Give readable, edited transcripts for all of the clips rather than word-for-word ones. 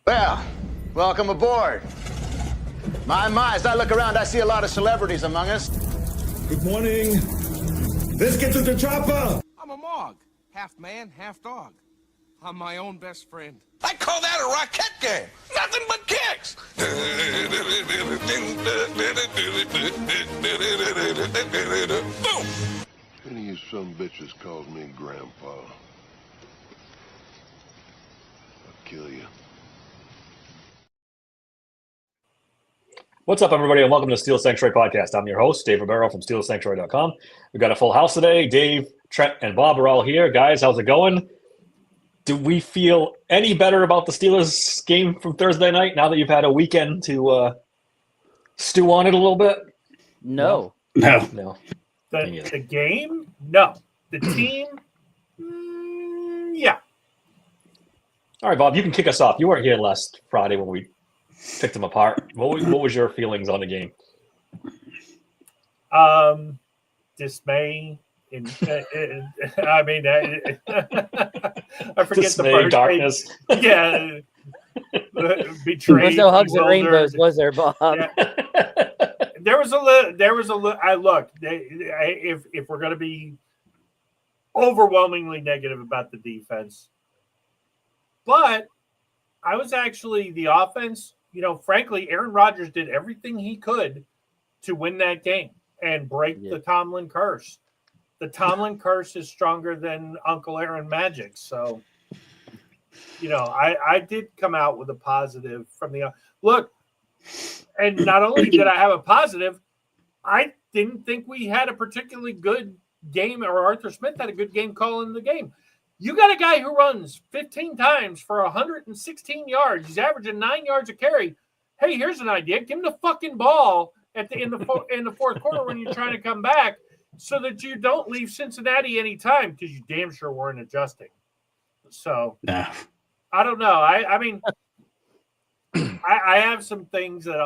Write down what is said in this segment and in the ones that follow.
Well, welcome aboard. My, as I look around, I see a lot of celebrities among us. Good morning. Let's get to the chopper. I'm a Mog. Half man, half dog. I'm my own best friend. I call that a rocket game. Nothing but kicks. Boom. Any of you some bitches calls me Grandpa. I'll kill you. What's up, everybody, and welcome to Steel Sanctuary Podcast. I'm your host, Dave Ribeiro from SteelSanctuary.com. We've got a full house today. Dave, Trent, and Bob are all here. Guys, how's it going? Do we feel any better about the Steelers game from Thursday night now that you've had a weekend to stew on it a little bit? No. The game? No. The team? Yeah. All right, Bob, you can kick us off. You weren't here last Friday when we picked them apart. What was your feelings on the game? Dismay. I forget Dismay, the bird. darkness. Yeah. Betrayed. There's no hugs and bewildered. rainbows, was there, Bob? Yeah. There was a little. I look. If we're going to be overwhelmingly negative about the defense, but I was actually the offense. You know, frankly, Aaron Rodgers did everything he could to win that game and break the Tomlin curse. The Tomlin curse is stronger than Uncle Aaron magic. So, you know, I did come out with a positive from the look. And not only did I have a positive, I didn't think we had a particularly good game, or Arthur Smith had a good game calling the game. You got a guy who runs 15 times for 116 yards. He's averaging 9 yards a carry. Hey, here's an idea. Give him the fucking ball in the fourth quarter when you're trying to come back so that you don't leave Cincinnati any time, because you damn sure weren't adjusting. So, I don't know. I mean, I have some things that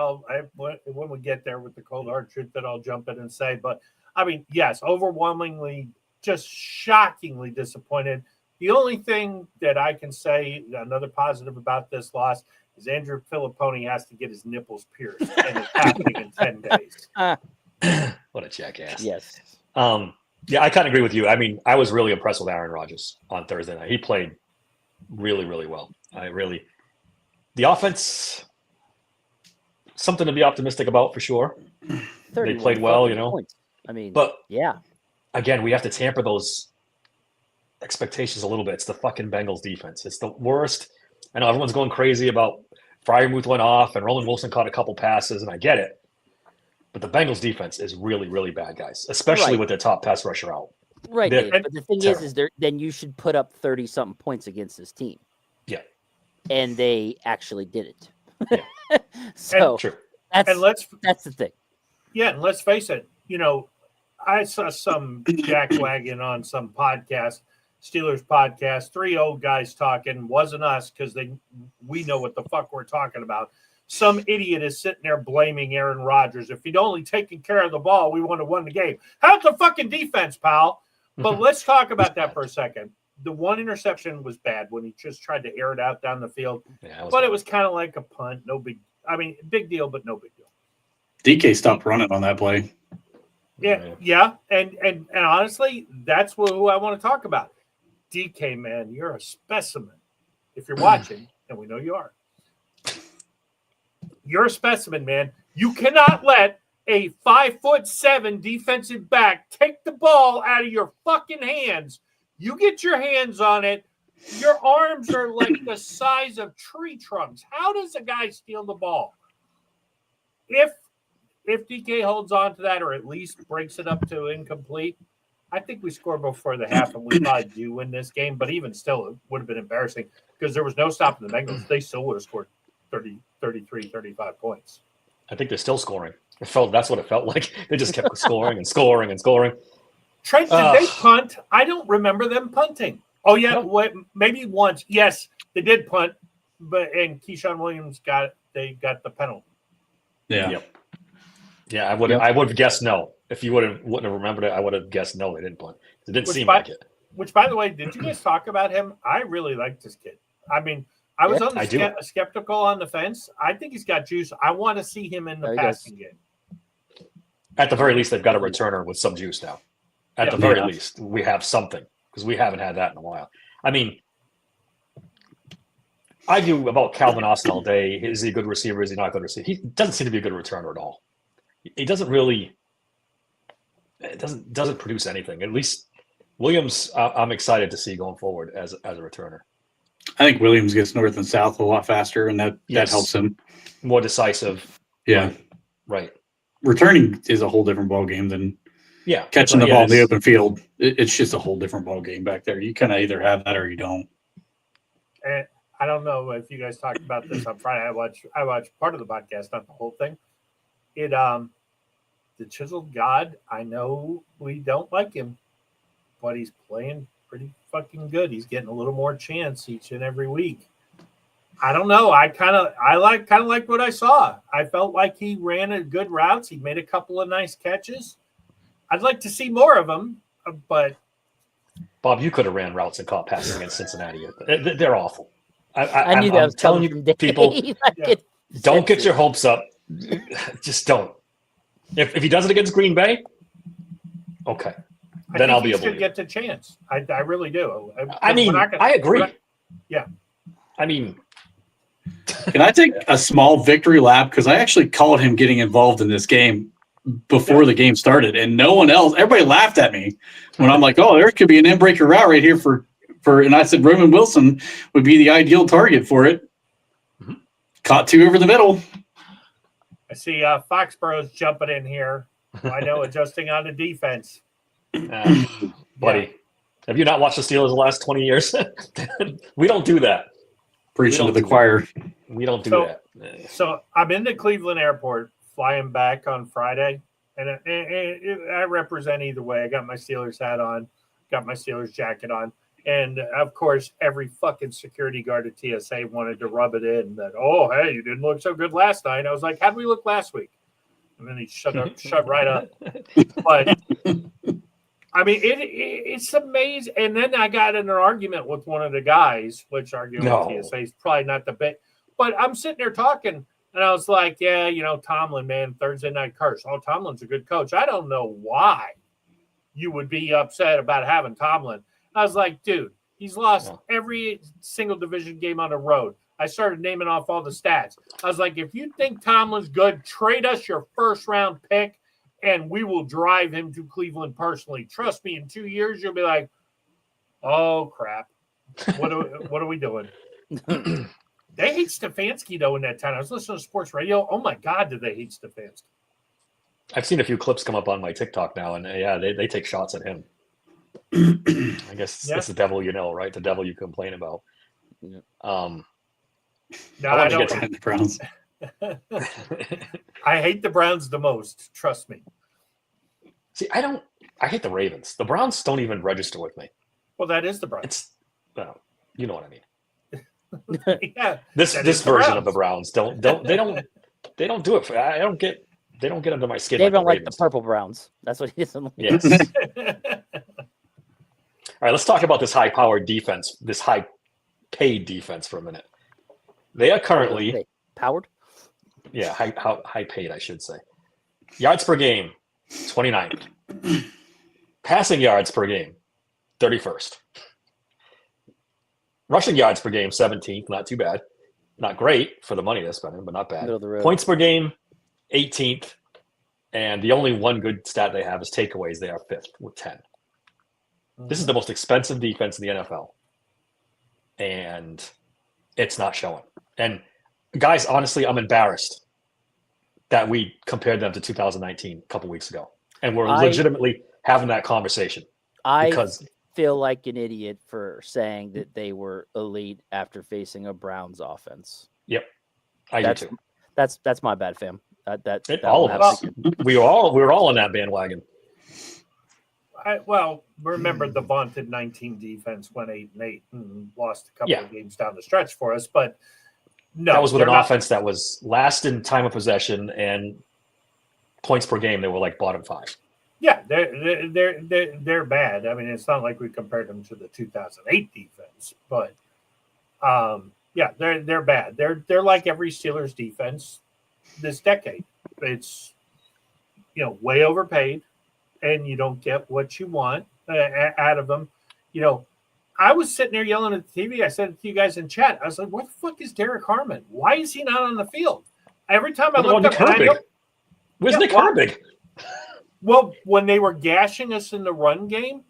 when we get there with the cold hard truth that I'll jump in and say. But, I mean, yes, overwhelmingly, just shockingly disappointed. The only thing that I can say, another positive about this loss, is Andrew Filipponi has to get his nipples pierced, and it's happening in 10 days. What a jackass. Yes. Yeah, I kind of agree with you. I mean, I was really impressed with Aaron Rodgers on Thursday night. He played really, really well. The offense, something to be optimistic about for sure. They played well, you know. Points. I mean, but yeah. Again, we have to tamper those expectations a little bit. It's the fucking Bengals defense. It's the worst. I know everyone's going crazy about Freiermuth went off and Roland Wilson caught a couple passes, and I get it. But the Bengals defense is really, really bad, guys, especially with their top pass rusher out. Right. But the thing is then you should put up 30-something points against this team. Yeah. And they actually did it. Yeah. So true. That's the thing. Yeah, and let's face it, you know, I saw some jackwagon on some podcast, Steelers podcast, three old guys talking. Wasn't us, because we know what the fuck we're talking about. Some idiot is sitting there blaming Aaron Rodgers. If he'd only taken care of the ball, we would have won the game. How's the fucking defense, pal? But let's talk about that for a second. The one interception was bad when he just tried to air it out down the field. Yeah, it was kind of like a punt. Big deal, but no big deal. DK stopped running on that play. Yeah. And honestly, that's who I want to talk about. DK, man, you're a specimen. If you're watching, and we know you are. You're a specimen, man. You cannot let a 5'7" defensive back take the ball out of your fucking hands. You get your hands on it. Your arms are like the size of tree trunks. How does a guy steal the ball? If DK holds on to that, or at least breaks it up to incomplete, I think we score before the half, and we probably do win this game. But even still, it would have been embarrassing, because there was no stopping the Bengals. They still would have scored 30, 33, 35 points. I think they're still scoring. That's what it felt like. They just kept scoring and scoring and scoring. Trent, did they punt? I don't remember them punting. Oh, yeah, maybe once. Yes, they did punt, and Keyshawn Williams got the penalty. Yeah. Yep. Yeah, I would have guessed no. If you wouldn't have remembered it, I would have guessed no, they didn't punt. It didn't seem like it. Which, by the way, did you guys talk about him? I really like this kid. I mean, I was Yeah, on I do. the skeptical on the fence. I think he's got juice. I want to see him in the There he goes. passing game. At the very least, they've got a returner with some juice now. At the very Yeah. least, we have something because we haven't had that in a while. I mean, I do about Calvin Austin all day. Is he a good receiver? Is he not a good receiver? He doesn't seem to be a good returner at all. He doesn't really. It doesn't produce anything. At least Williams, I'm excited to see going forward as a returner. I think Williams gets north and south a lot faster, and that Yes. helps him. More decisive. Yeah. Right. Returning is a whole different ball game than Yeah. catching the Yeah, ball in the it's- open field. It's just a whole different ball game back there. You kind of either have that or you don't. And I don't know if you guys talked about this on Friday. I watched part of the podcast, not the whole thing. The chiseled God, I know we don't like him, but he's playing pretty fucking good. He's getting a little more chance each and every week. I don't know. I like what I saw. I felt like he ran a good routes. He made a couple of nice catches. I'd like to see more of them, but Bob, you could have ran routes and caught passes against Cincinnati. They're awful. I knew that I'm was telling coming you, from Dave. people, Like Yeah. it- don't get your hopes up. Just don't. If he does it against Green Bay, okay, then I'll be able to to get the chance. I really do. I mean, I agree. Yeah. I mean, Can I take a small victory lap? Because I actually called him getting involved in this game before the game started, and no one else. Everybody laughed at me when I'm like, "Oh, there could be an end breaker route right here for." And I said Roman Wilson would be the ideal target for it. Mhm. Caught two over the middle. I see Foxborough's jumping in here. I know, adjusting on the defense. buddy, have you not watched the Steelers the last 20 years? We don't do that. Preaching to don't the do choir. We don't do So- that. So I'm in the Cleveland airport, flying back on Friday, and I represent either way. I got my Steelers hat on, got my Steelers jacket on, and of course, every fucking security guard at TSA wanted to rub it in that, oh, hey, you didn't look so good last night. I was like, how'd we look last week? And then he shut right up. But I mean, it's amazing. And then I got in an argument with one of the guys, which arguing with TSA is probably not the best. But I'm sitting there talking, and I was like, yeah, Tomlin, man, Thursday night curse. Oh, Tomlin's a good coach. I don't know why you would be upset about having Tomlin. I was like, dude, he's lost every single division game on the road. I started naming off all the stats. I was like, if you think Tomlin's good, trade us your first-round pick, and we will drive him to Cleveland personally. Trust me, in 2 years, you'll be like, oh, crap. What are we doing? They hate Stefanski, though, in that time. I was listening to sports radio. Oh, my God, did they hate Stefanski? I've seen a few clips come up on my TikTok now, and they take shots at him. I guess that's the devil, right? The devil you complain about. No, I I want to don't. get And the Browns. I hate the Browns the most. Trust me. See, I hate the Ravens. The Browns don't even register with me. Well, that is the Browns. It's, well, you know what I mean. Yeah. This That is the version Browns. of the Browns they don't do it. They don't get under my skin. Dave like don't like the Ravens do. purple Browns. That's what he doesn't like. Yes. All right, let's talk about this high-powered defense, this high-paid defense for a minute. They are currently, Powered? high-paid, I should say. Yards per game, 29th. Passing yards per game, 31st. Rushing yards per game, 17th. Not too bad. Not great for the money they're spending, but not bad. Middle of the road. Points per game, 18th. And the only one good stat they have is takeaways. They are 5th with 10. This is the most expensive defense in the NFL. And it's not showing. And guys, honestly, I'm embarrassed that we compared them to 2019 a couple weeks ago. And we're legitimately having that conversation. Because feel like an idiot for saying that they were elite after facing a Browns offense. Yep. I do too. That's my bad, fam. All of us. We were all on that bandwagon. Remember the vaunted 19 defense went 8-8 and lost a couple of games down the stretch for us, but no, that was with an offense that was last in time of possession and points per game. They were like bottom 5. Yeah, they're bad. I mean, it's not like we compared them to the 2008 defense, but Yeah, they're bad. They're like every Steelers defense this decade. It's way overpaid, and you don't get what you want out of them. I was sitting there yelling at the TV. I said it to you guys in chat. I was like, "What the fuck is Derek Harmon? Why is he not on the field?" Every time I looked up, where's Nick Herbig? Well, when they were gashing us in the run game,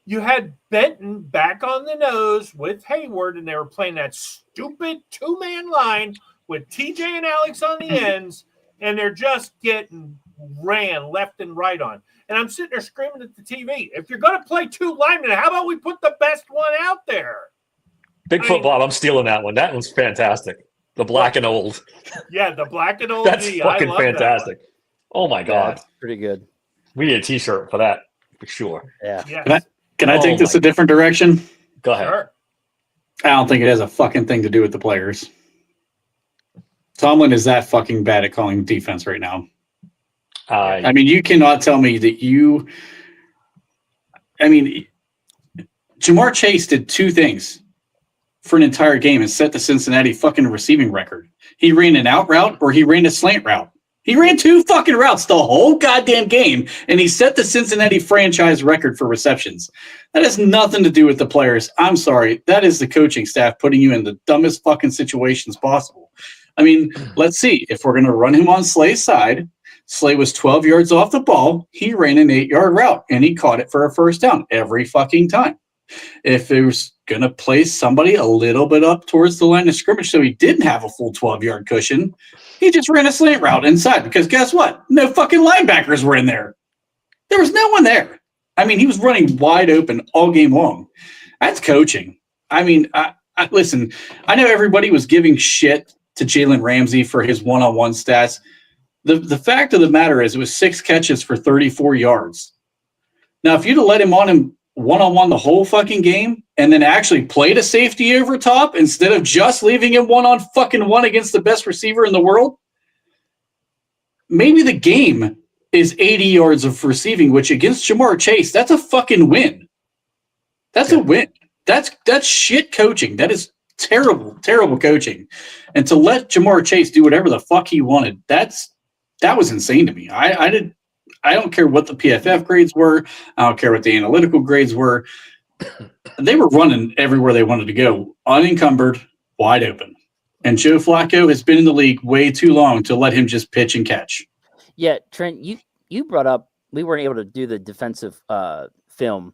you had Benton back on the nose with Hayward, and they were playing that stupid 2-man line with TJ and Alex on the ends, and they're just getting ran left and right on. And I'm sitting there screaming at the TV, if you're going to play 2 linemen, how about we put the best one out there? Bigfoot Bob, I'm stealing that one. That one's fantastic. The black and old. Yeah, the black and old. That's fucking fantastic. Oh, my God. Yeah, pretty good. We need a T-shirt for that, for sure. Yeah. Yes. Can I take this a different direction? Go ahead. Sure. I don't think it has a fucking thing to do with the players. Tomlin is that fucking bad at calling defense right now. I mean, you cannot tell me that Jamar Chase did 2 things for an entire game and set the Cincinnati fucking receiving record. He ran an out route or he ran a slant route. He ran 2 fucking routes the whole goddamn game, and he set the Cincinnati franchise record for receptions. That has nothing to do with the players. I'm sorry. That is the coaching staff putting you in the dumbest fucking situations possible. I mean, let's see. If we're going to run him on Slay's side, Slay was 12 yards off the ball. He ran an 8-yard route, and he caught it for a first down every fucking time. If it was going to place somebody a little bit up towards the line of scrimmage so he didn't have a full 12-yard cushion, he just ran a slant route inside because guess what? No fucking linebackers were in there. There was no one there. I mean, he was running wide open all game long. That's coaching. I mean, listen, I know everybody was giving shit to Jalen Ramsey for his one-on-one stats. The fact of the matter is it was 6 catches for 34 yards. Now, if you'd have let him on him one-on-one the whole fucking game and then actually played a safety over top instead of just leaving him one-on-fucking-one against the best receiver in the world, maybe the game is 80 yards of receiving, which against Jamar Chase, that's a fucking win. That's a win. That's shit coaching. That is terrible, terrible coaching. And to let Jamar Chase do whatever the fuck he wanted, that was insane to me. I don't care what the PFF grades were. I don't care what the analytical grades were. They were running everywhere they wanted to go, unencumbered, wide open. And Joe Flacco has been in the league way too long to let him just pitch and catch. Yeah, Trent, you brought up we weren't able to do the defensive film,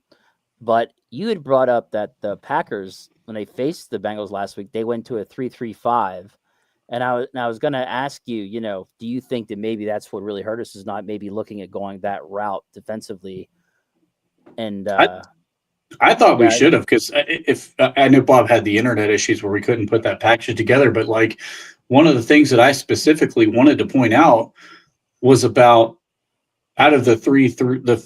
but you had brought up that the Packers, when they faced the Bengals last week, they went to a 3-3-5. And I was going to ask you, do you think that maybe that's what really hurt us is not maybe looking at going that route defensively? And I thought we should have, because if I know Bob had the internet issues where we couldn't put that package together, but like one of the things that I specifically wanted to point out was about out of the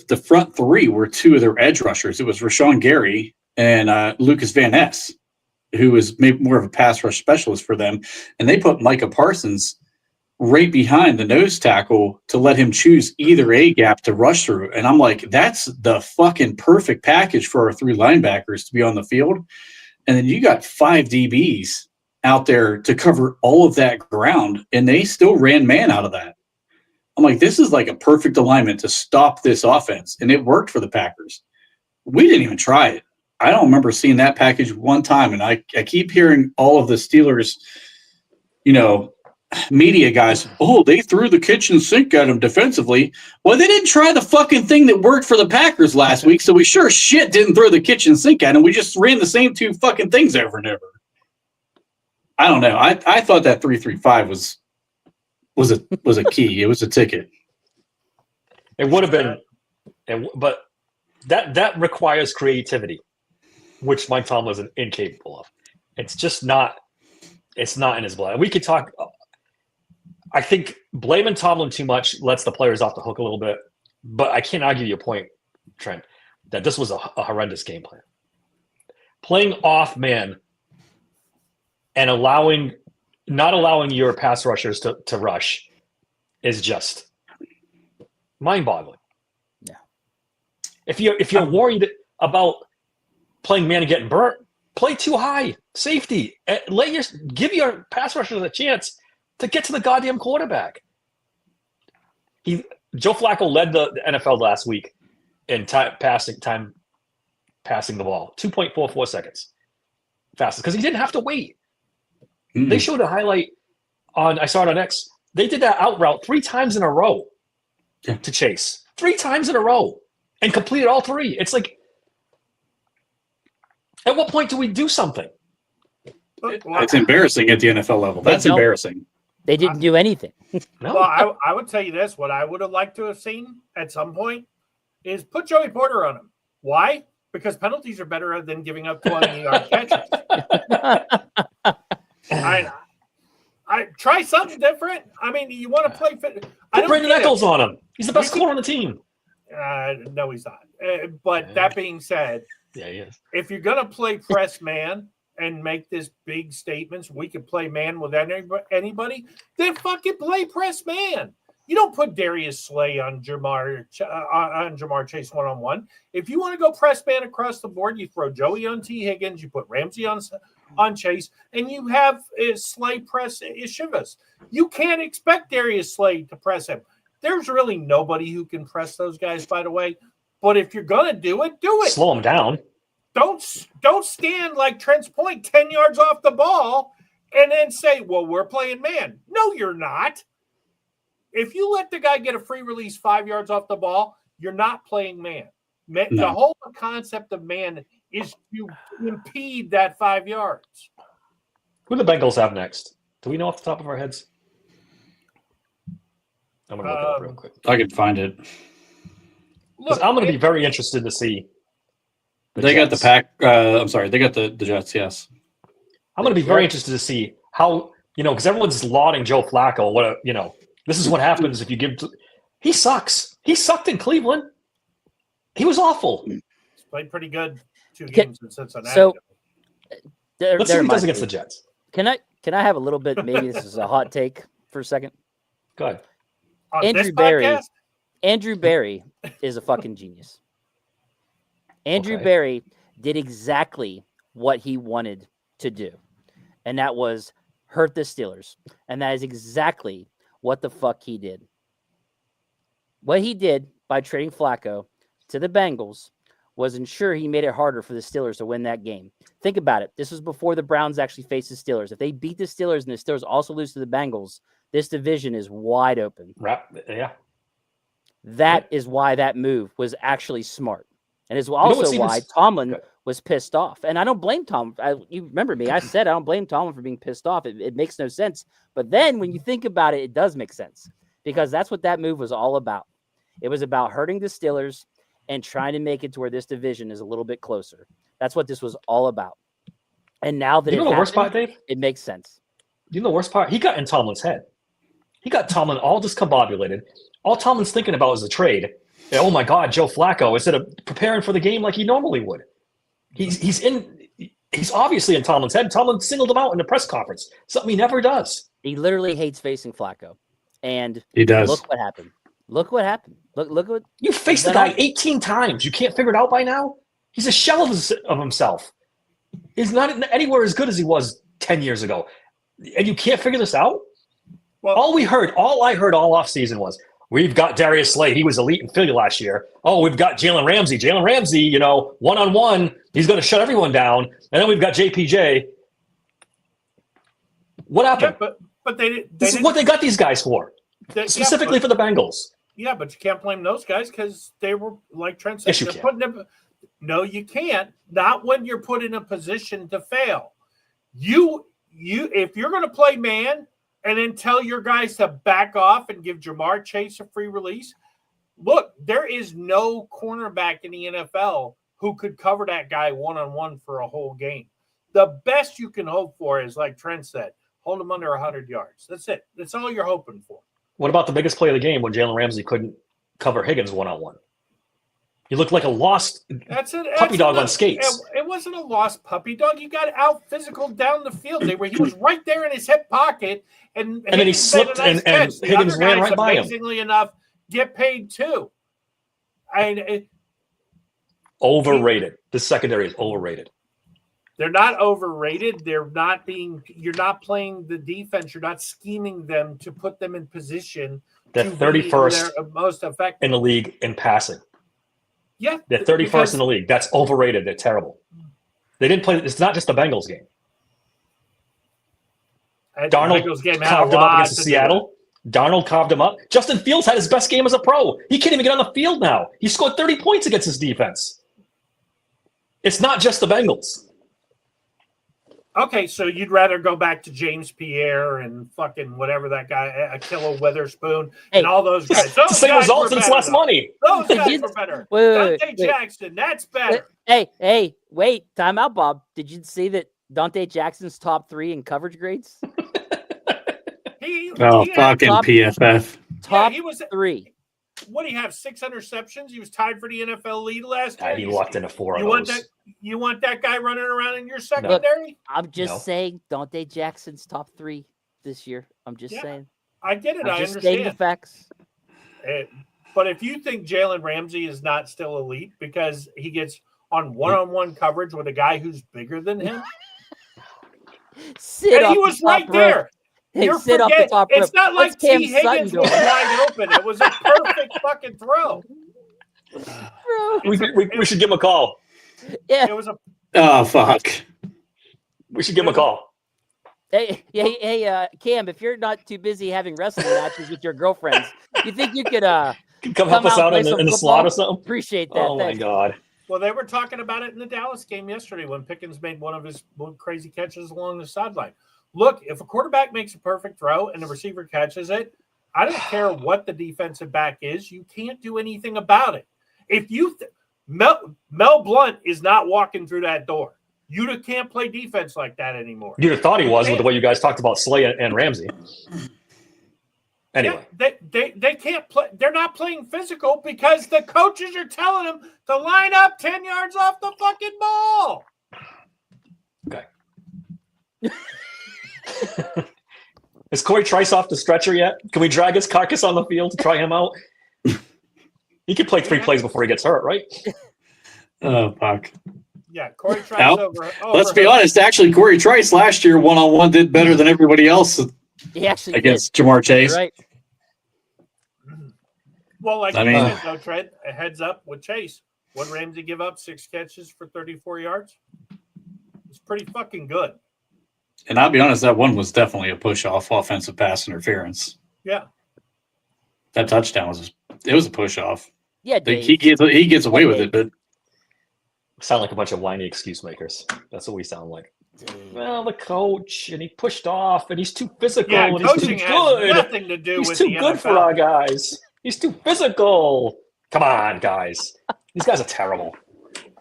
the front 3 were 2 of their edge rushers. It was Rashawn Gary and Lucas Van Ness, who was maybe more of a pass rush specialist for them. And they put Micah Parsons right behind the nose tackle to let him choose either a gap to rush through. And I'm like, that's the fucking perfect package for our 3 linebackers to be on the field. And then you got 5 DBs out there to cover all of that ground, and they still ran man out of that. I'm like, this is like a perfect alignment to stop this offense. And it worked for the Packers. We didn't even try it. I don't remember seeing that package one time. And I keep hearing all of the Steelers, media guys, they threw the kitchen sink at him defensively. Well, they didn't try the fucking thing that worked for the Packers last week. So we sure shit didn't throw the kitchen sink at him. We just ran the same 2 fucking things over and over. I don't know. I thought that 3-3-5 was a key. It was a ticket. It would have been, but that requires creativity, which Mike Tomlin is incapable of. It's just not. It's not in his blood. We could talk. I think blaming Tomlin too much lets the players off the hook a little bit. But I can't argue your point, Trent, that this was a horrendous game plan. Playing off man and not allowing your pass rushers to rush is just mind-boggling. Yeah. If you're worried about playing man and getting burnt, play too high. Safety. Give your pass rushers a chance to get to the goddamn quarterback. Joe Flacco led the NFL last week in passing the ball. 2.44 seconds. Fastest. Because he didn't have to wait. Mm. They showed a highlight I saw it on X. They did that out route 3 times in a row to Chase. 3 times in a row. And completed all 3. It's like, at what point do we do something? It's embarrassing at the NFL level. That's embarrassing. They didn't do anything. No. Well, I would tell you this. What I would have liked to have seen at some point is put Joey Porter on him. Why? Because penalties are better than giving up 20-yard catches. I try something different. I mean, you want to play fit. Put Brandon Eccles on him. He's the best corner on the team. No, he's not. But that being said, yeah, he is. If you're going to play press man and make this big statements, we can play man with anybody, then fucking play press man. You don't put Darius Slay on Jamar Chase one-on-one. If you want to go press man across the board, you throw Joey on T. Higgins, you put Ramsey on Chase, and you have Slay press Shivas. You can't expect Darius Slay to press him. There's really nobody who can press those guys, by the way. But if you're going to do it, do it. Slow them down. Don't stand like Trent's Point 10 yards off the ball and then say, well, we're playing man. No, you're not. If you let the guy get a free release 5 yards off the ball, you're not playing man. No. The whole concept of man is to impede that 5 yards. Who do the Bengals have next? Do we know off the top of our heads? I'm going to look it up real quick. I can find it. Look, I'm going to be very interested to see. They got the Pack. I'm sorry. They got the Jets, yes. I'm going to be very interested to see how, because everyone's lauding Joe Flacco. This is what happens if you give – he sucks. He sucked in Cleveland. He was awful. He's played pretty good 2 games in Cincinnati. So let's see what he does against the Jets. Can I have a little bit – maybe this is a hot take for a second? Go ahead. Andrew Berry is a fucking genius. Andrew Berry did exactly what he wanted to do, and that was hurt the Steelers. And that is exactly what the fuck he did. What he did by trading Flacco to the Bengals was ensure he made it harder for the Steelers to win that game. Think about it. This was before the Browns actually faced the Steelers. If they beat the Steelers and the Steelers also lose to the Bengals, this division is wide open. Yeah. That is why that move was actually smart. And is also why Tomlin was pissed off. And I don't blame Tom. You remember me. I said I don't blame Tomlin for being pissed off. It makes no sense. But then when you think about it, it does make sense. Because that's what that move was all about. It was about hurting the Steelers and trying to make it to where this division is a little bit closer. That's what this was all about. And now that the worst part, Dave? It makes sense. You know the worst part? He got in Tomlin's head. He got Tomlin all discombobulated. All Tomlin's thinking about is the trade. And, oh my God, Joe Flacco, instead of preparing for the game like he normally would. He's obviously in Tomlin's head. Tomlin singled him out in the press conference, something he never does. He literally hates facing Flacco. And he does. Look what happened. Look what you faced the guy 18 times. You can't figure it out by now? He's a shell of himself. He's not anywhere as good as he was 10 years ago. And you can't figure this out? Well, all I heard all offseason was, we've got Darius Slay. He was elite in Philly last year. Oh, we've got Jalen Ramsey. Jalen Ramsey, one-on-one, he's going to shut everyone down. And then we've got JPJ. What happened? Yeah, but this is what they got these guys for, specifically for the Bengals. Yeah, but you can't blame those guys because they were, like Trent said, yes, you can. No, you can't. Not when you're put in a position to fail. If you're going to play man and then tell your guys to back off and give Jamar Chase a free release, look, there is no cornerback in the NFL who could cover that guy one-on-one for a whole game. The best you can hope for is, like Trent said, hold him under 100 yards. That's it. That's all you're hoping for. What about the biggest play of the game when Jalen Ramsey couldn't cover Higgins one-on-one? He looked like a lost puppy dog on skates. It wasn't a lost puppy dog. He got out physical down the field. He was right there in his hip pocket, and then he slipped, and Higgins ran right by him. Amazingly enough, get paid too. Overrated. The secondary is overrated. They're not overrated. You're not playing the defense. You're not scheming them to put them in position They're to 31st be their most effective in the league in passing. Yeah, They're 31st in the league. That's overrated. They're terrible. They didn't play. It's not just the Bengals game. Darnold carved him up against Seattle. Darnold carved him up. Justin Fields had his best game as a pro. He can't even get on the field now. He scored 30 points against his defense. It's not just the Bengals. Okay, so you'd rather go back to James Pierre and fucking whatever that guy, Akilla Witherspoon, and all those guys. It's the same results and it's less money. Those guys were better. Dante Jackson, that's better. Wait, time out, Bob. Did you see that Dante Jackson's top 3 in coverage grades? Fucking PFF. Top 3. What do you have? 6 interceptions. He was tied for the NFL lead last year. He lucked into 4 of those. You want that guy running around in your secondary? Look, I'm just saying Dante Jackson's top 3 this year. I'm just saying. I get it. I just understand. stating the facts. But if you think Jalen Ramsey is not still elite because he gets on one-on-one coverage with a guy who's bigger than him, he was right there. Sit off the top rope. It's not like T. Higgins was wide open. It was a perfect fucking throw. We should give him a call. Yeah. It was a. Oh fuck. We should give him a call. Hey, Cam, if you're not too busy having wrestling matches with your girlfriends, you think you could come help us out in the slot or something? Appreciate that. Oh my God. Well, they were talking about it in the Dallas game yesterday when Pickens made one of his crazy catches along the sideline. Look, if a quarterback makes a perfect throw and the receiver catches it, I don't care what the defensive back is. You can't do anything about it. If you Mel Blount is not walking through that door. You can't play defense like that anymore. You'd have thought he was with the way you guys talked about Slay and Ramsey. Anyway. Yeah, they can't play. They're not playing physical because the coaches are telling them to line up 10 yards off the fucking ball. Okay. Is Corey Trice off the stretcher yet? Can we drag his carcass on the field to try him out? He could play 3 plays before he gets hurt, right? Oh, fuck. Yeah, Corey Trice over let's be honest. Actually, Corey Trice last year one-on-one did better than everybody else against Jamar Chase. Right. Well, like you said, though, Trent, a heads up with Chase. What Ramsey give up? 6 catches for 34 yards? It's pretty fucking good. And I'll be honest, that one was definitely a push-off offensive pass interference. Yeah. That touchdown was a push-off. Yeah, he gets away with it, but sound like a bunch of whiny excuse makers. That's what we sound like. Well, the coach, and he pushed off, and he's too physical, and he's too good. Nothing to do he's with too the good NFL. for our guys. He's too physical. Come on, guys. These guys are terrible.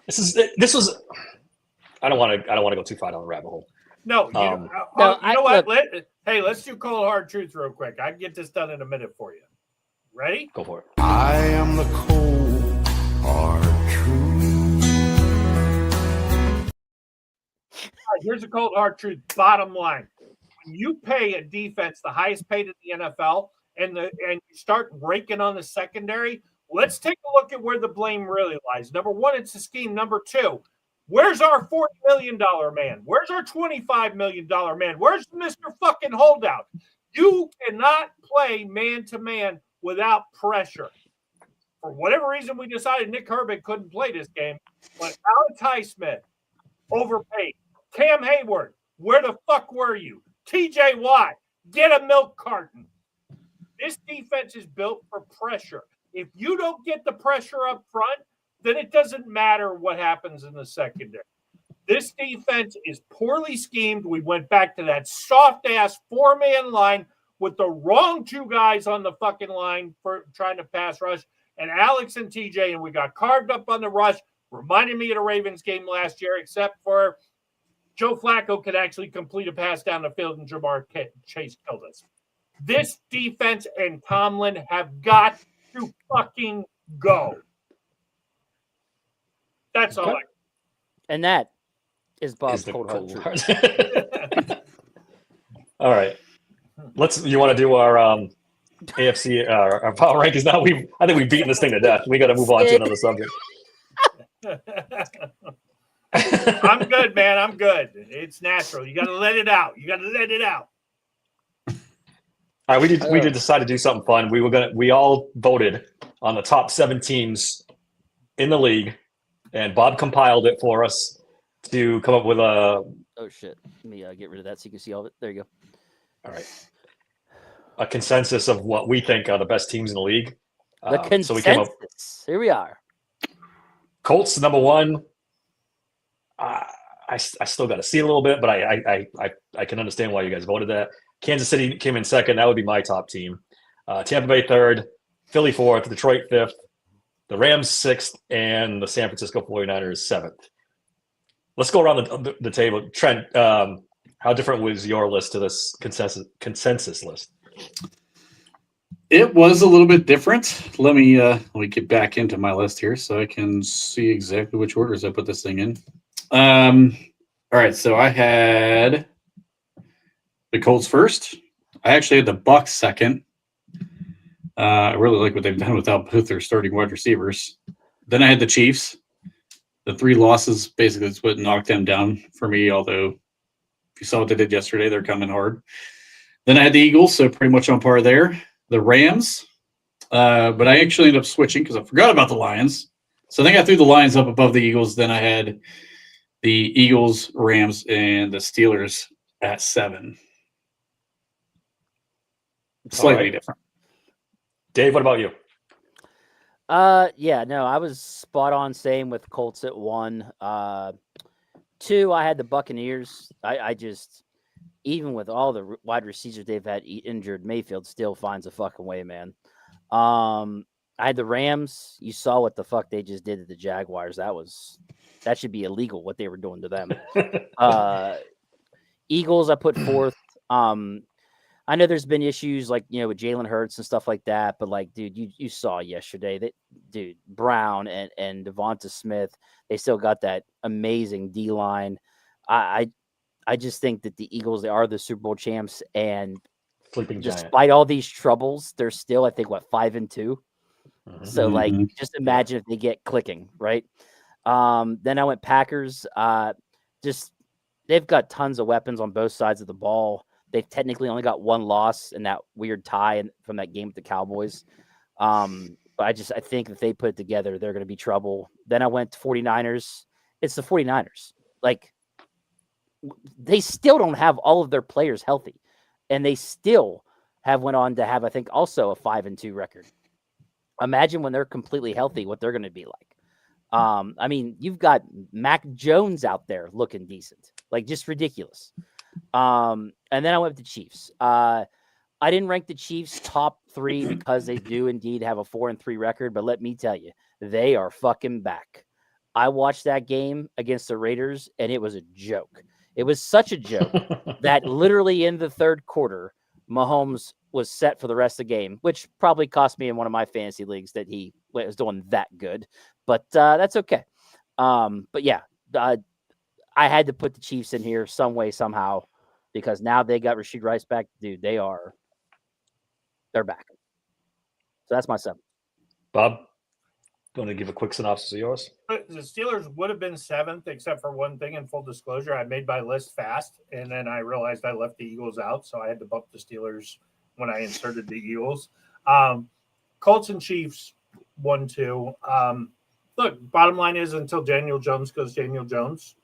This was. I don't want to go too far down the rabbit hole. No, you know what? Let's do cold hard truth real quick. I can get this done in a minute for you. Ready? Go for it. I am the cold hard truth. All right, here's the cold hard truth. Bottom line: when you pay a defense the highest paid in the NFL, and you start raking on the secondary, let's take a look at where the blame really lies. Number one, it's the scheme. Number two, where's our $40 million man? Where's our $25 million man? Where's Mr. fucking holdout? You cannot play man-to-man without pressure. For whatever reason, we decided Nick Herbig couldn't play this game, but Alex Highsmith, overpaid. Cam Hayward, where the fuck were you? TJ Watt, get a milk carton. This defense is built for pressure. If you don't get the pressure up front, then it doesn't matter what happens in the secondary. This defense is poorly schemed. We went back to that soft-ass 4-man line with the wrong 2 guys on the fucking line for trying to pass rush, and Alex and TJ, and we got carved up on the rush. Reminded me of the Ravens game last year, except for Joe Flacco could actually complete a pass down the field, and Jamar Chase killed us. This defense and Tomlin have got to fucking go. That's all. And that is Bob's cold hard truth. All right. You want to do our AFC our power rankings now? I think we've beaten this thing to death. We got to move on to another subject. I'm good, man. I'm good. It's natural. You got to let it out. All right, we did decide to do something fun. We all voted on the top 7 teams in the league, and Bob compiled it for us to come up with a. Oh shit! Let me get rid of that so you can see all of it. There you go. All right. A consensus of what we think are the best teams in the league. The consensus. So we came up. Here we are. Colts number 1. I still got to see a little bit, but I can understand why you guys voted that. Kansas City came in 2nd. That would be my top team. Tampa Bay 3rd, Philly 4th, Detroit 5th, the Rams 6th, and the San Francisco 49ers 7th. Let's go around the table. Trent, how different was your list to this consensus list? It was a little bit different. Let me get back into my list here so I can see exactly which orders I put this thing in. All right, so I had the Colts first. I actually had the Bucs second. I really like what they've done without both their starting wide receivers. Then I had the Chiefs. The 3 losses basically is what knocked them down for me, although if you saw what they did yesterday, they're coming hard. Then I had the Eagles, so pretty much on par there. The Rams, but I actually ended up switching because I forgot about the Lions. So I think I threw the Lions up above the Eagles. Then I had the Eagles, Rams, and the Steelers at 7. Slightly different. Dave, what about you? Yeah, no, I was spot on. Same with Colts at 1. 2, I had the Buccaneers. I just, even with all the wide receivers they've had injured, Mayfield still finds a fucking way, man. I had the Rams. You saw what the fuck they just did to the Jaguars. That should be illegal what they were doing to them. Eagles, I put 4th. I know there's been issues like, with Jalen Hurts and stuff like that, but like, dude, you saw yesterday that, dude, Brown and Devonta Smith, they still got that amazing D line. I just think that the Eagles, they are the Super Bowl champs, and despite all these troubles, they're still, I think, 5-2. Mm-hmm. So like, just imagine if they get clicking, right? Then I went Packers. They've got tons of weapons on both sides of the ball. They've technically only got 1 loss in that weird tie from that game with the Cowboys. But I think if they put it together, they're going to be trouble. Then I went to 49ers. It's the 49ers. Like, they still don't have all of their players healthy. And they still went on to have, I think, also a 5-2 record. Imagine when they're completely healthy, what they're going to be like. I mean, you've got Mac Jones out there looking decent. Like, just ridiculous. And then I went with the Chiefs. I didn't rank the Chiefs top 3 because they do indeed have a 4-3 record, but let me tell you, they are fucking back. I watched that game against the Raiders, and it was a joke. It was such a joke that literally in the 3rd quarter, Mahomes was set for the rest of the game, which probably cost me in one of my fantasy leagues that he was doing that good, but that's okay. But yeah, I had to put the Chiefs in here some way, somehow, because now they got Rashid Rice back. Dude, they're back. So that's my 7. Bob, do you want to give a quick synopsis of yours? The Steelers would have been 7th, except for one thing. In full disclosure, I made my list fast, and then I realized I left the Eagles out, so I had to bump the Steelers when I inserted the Eagles. Colts and Chiefs, 1-2. Look, bottom line is until Daniel Jones goes Daniel Jones,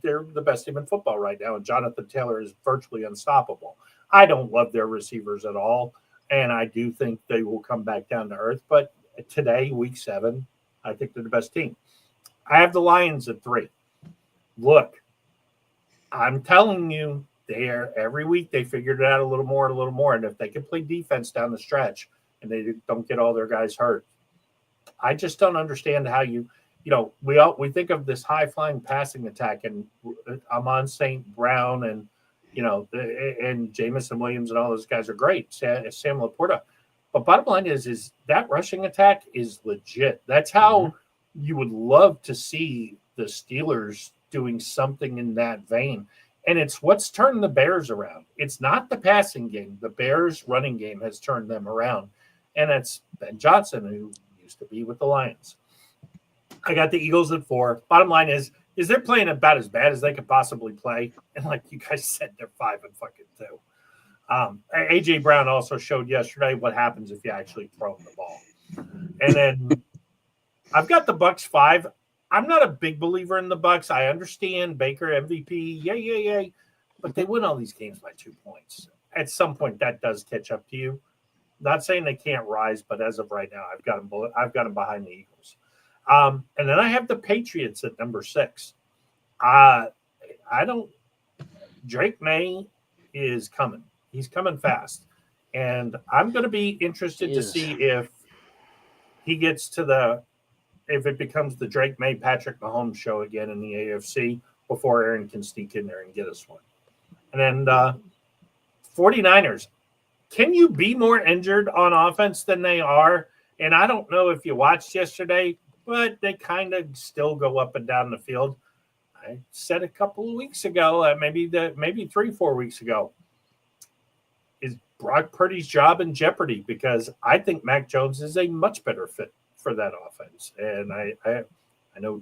they're the best team in football right now, and Jonathan Taylor is virtually unstoppable. I don't love their receivers at all, and I do think they will come back down to earth. But today, week 7, I think they're the best team. I have the Lions at 3. Look, I'm telling you, every week they figured it out a little more, and if they can play defense down the stretch and they don't get all their guys hurt, I just don't understand how we think of this high-flying passing attack, and Amon St. Brown and and Jamison Williams and all those guys are great. Sam Laporta, but bottom line is that rushing attack is legit. That's how you would love to see the Steelers doing something in that vein, and it's what's turned the Bears around. It's not the passing game; the Bears' running game has turned them around, and it's Ben Johnson who used to be with the Lions. I got the Eagles at 4. Bottom line is is they're playing about as bad as they could possibly play. And like you guys said, they're 5-2. AJ Brown also showed yesterday what happens if you actually throw him the ball. And then I've got the Bucks 5. I'm not a big believer in the Bucks. I understand Baker MVP, yay, but they win all these games by 2 points. At some point, that does catch up to you. Not saying they can't rise, but as of right now, I've got them behind the Eagles. And then I have the Patriots at number 6. Drake May is coming. He's coming fast. And I'm going to be interested to see if he gets to if it becomes the Drake May, Patrick Mahomes show again in the AFC before Aaron can sneak in there and get us one. And then 49ers, can you be more injured on offense than they are? And I don't know if you watched yesterday, but they kind of still go up and down the field. I said a couple of weeks ago, maybe 3-4 weeks ago, is Brock Purdy's job in jeopardy? Because I think Mac Jones is a much better fit for that offense. And I know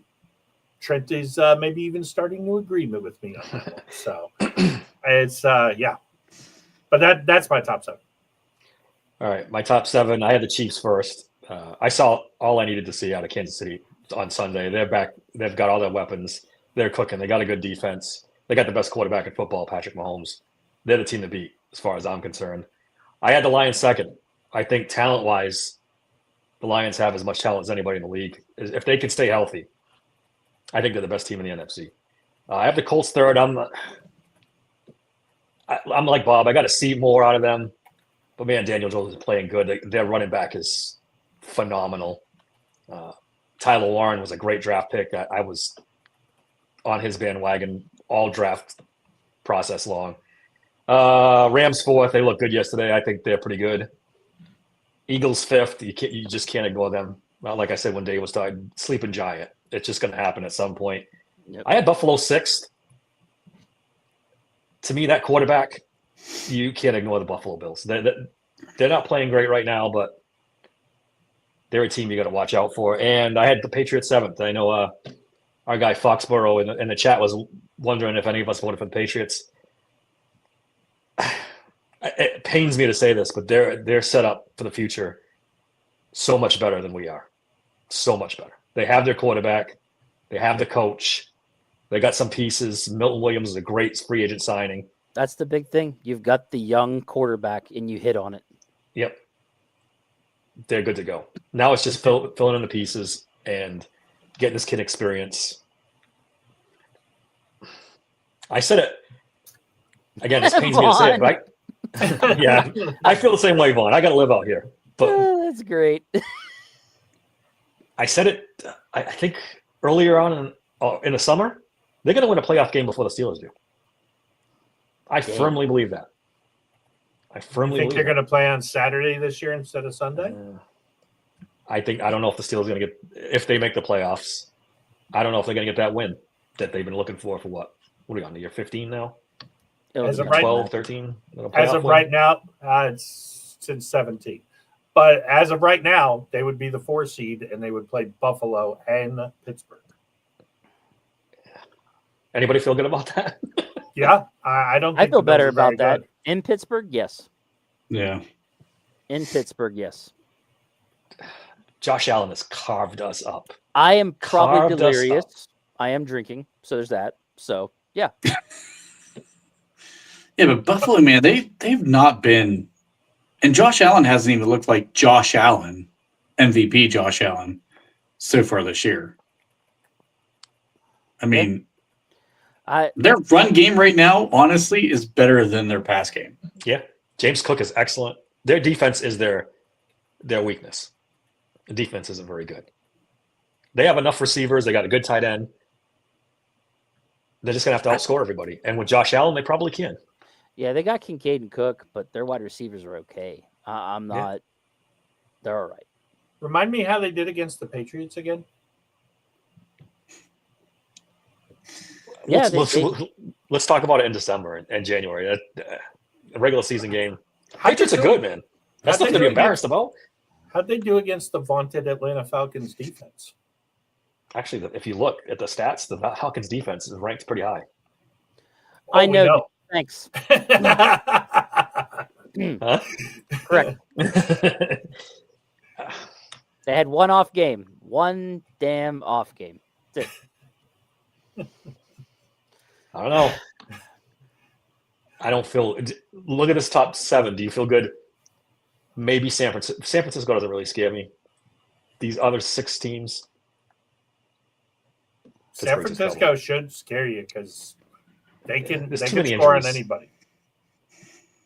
Trent is maybe even starting to agree with me on that one. So it's but that's my top 7. All right, my top 7. I had the Chiefs first. I saw all I needed to see out of Kansas City on Sunday. They're back. They've got all their weapons. They're cooking. They got a good defense. They got the best quarterback in football, Patrick Mahomes. They're the team to beat, as far as I'm concerned. I had the Lions second. I think talent-wise, the Lions have as much talent as anybody in the league. If they can stay healthy, I think they're the best team in the NFC. I have the Colts third. I'm like Bob. I got to see more out of them. But, man, Daniel Jones is playing good. Their running back is phenomenal. Tyler Warren was a great draft pick. I was on his bandwagon all draft process long. Rams 4th. They looked good yesterday. I think they're pretty good. Eagles 5th. You just can't ignore them. Well, like I said when Dave was talking, sleeping giant. It's just going to happen at some point. Yep. I had Buffalo 6th. To me, that quarterback, you can't ignore the Buffalo Bills. They're not playing great right now, but they're a team you got to watch out for. And I had the Patriots 7th. I know our guy Foxborough in the chat was wondering if any of us voted for the Patriots. It pains me to say this, but they're set up for the future so much better than we are. So much better. They have their quarterback. They have the coach. They got some pieces. Milton Williams is a great free agent signing. That's the big thing. You've got the young quarterback, and you hit on it. Yep. They're good to go. Now it's just filling in the pieces and getting this kid experience. I said it. Again, this pains me to say it, right? Yeah, I feel the same way, Vaughn. I got to live out here. But that's great. I said it, I think, earlier on in the summer. They're going to win a playoff game before the Steelers do. I firmly believe that. I think they're going to play on Saturday this year instead of Sunday? I don't know if the Steelers are going to get – if they make the playoffs, I don't know if they're going to get that win that they've been looking for what are we on, the year 15 now? As of 12, 13? As of right now, it's since 17. But as of right now, they would be the 4 seed, and they would play Buffalo and Pittsburgh. Anybody feel good about that? Yeah, I don't think I feel better about that. Good. In Pittsburgh, yes. Yeah. In Pittsburgh, yes. Josh Allen has carved us up. I am probably delirious. I am drinking, so there's that. So, yeah. Yeah, but Buffalo, man, they've not been – and Josh Allen hasn't even looked like Josh Allen, MVP Josh Allen, so far this year. I mean – their run game right now, honestly, is better than their pass game. Yeah. James Cook is excellent. Their defense is their weakness. The defense isn't very good. They have enough receivers. They got a good tight end. They're just going to have to outscore everybody. And with Josh Allen, they probably can. Yeah, they got Kincaid and Cook, but their wide receivers are okay. I'm not. Yeah. They're all right. Remind me how they did against the Patriots again. Yeah, let's talk about it in December and January. A regular season game. Patriots are good, man. That's nothing to be embarrassed about. How'd they do against the vaunted Atlanta Falcons defense? Actually, if you look at the stats, the Falcons defense is ranked pretty high. I we know. Thanks. Huh? Correct. They had one off game. One damn off game. That's it. I don't know. I don't feel. Look at this top 7. Do you feel good? Maybe San Francisco. San Francisco doesn't really scare me. These other 6 teams. San Francisco should scare you because they can There's they too can many score on injuries. anybody.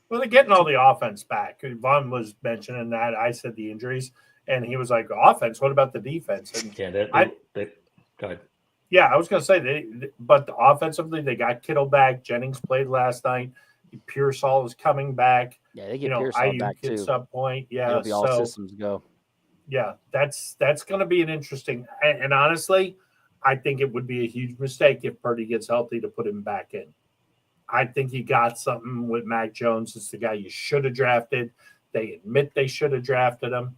Well, they're getting all the offense back. Vaughn was mentioning that. I said the injuries, and he was like, "Offense. What about the defense?" And Yeah, they go ahead. yeah, I was going to say but offensively they got Kittle back. Jennings played last night. Pearsall is coming back. Yeah, they get Pearsall back at too. some point. Yeah, It'll be all systems go. Yeah, that's going to be an interesting. And honestly, I think it would be a huge mistake if Purdy gets healthy to put him back in. I think you got something with Mac Jones. It's the guy you should have drafted. They admit they should have drafted him,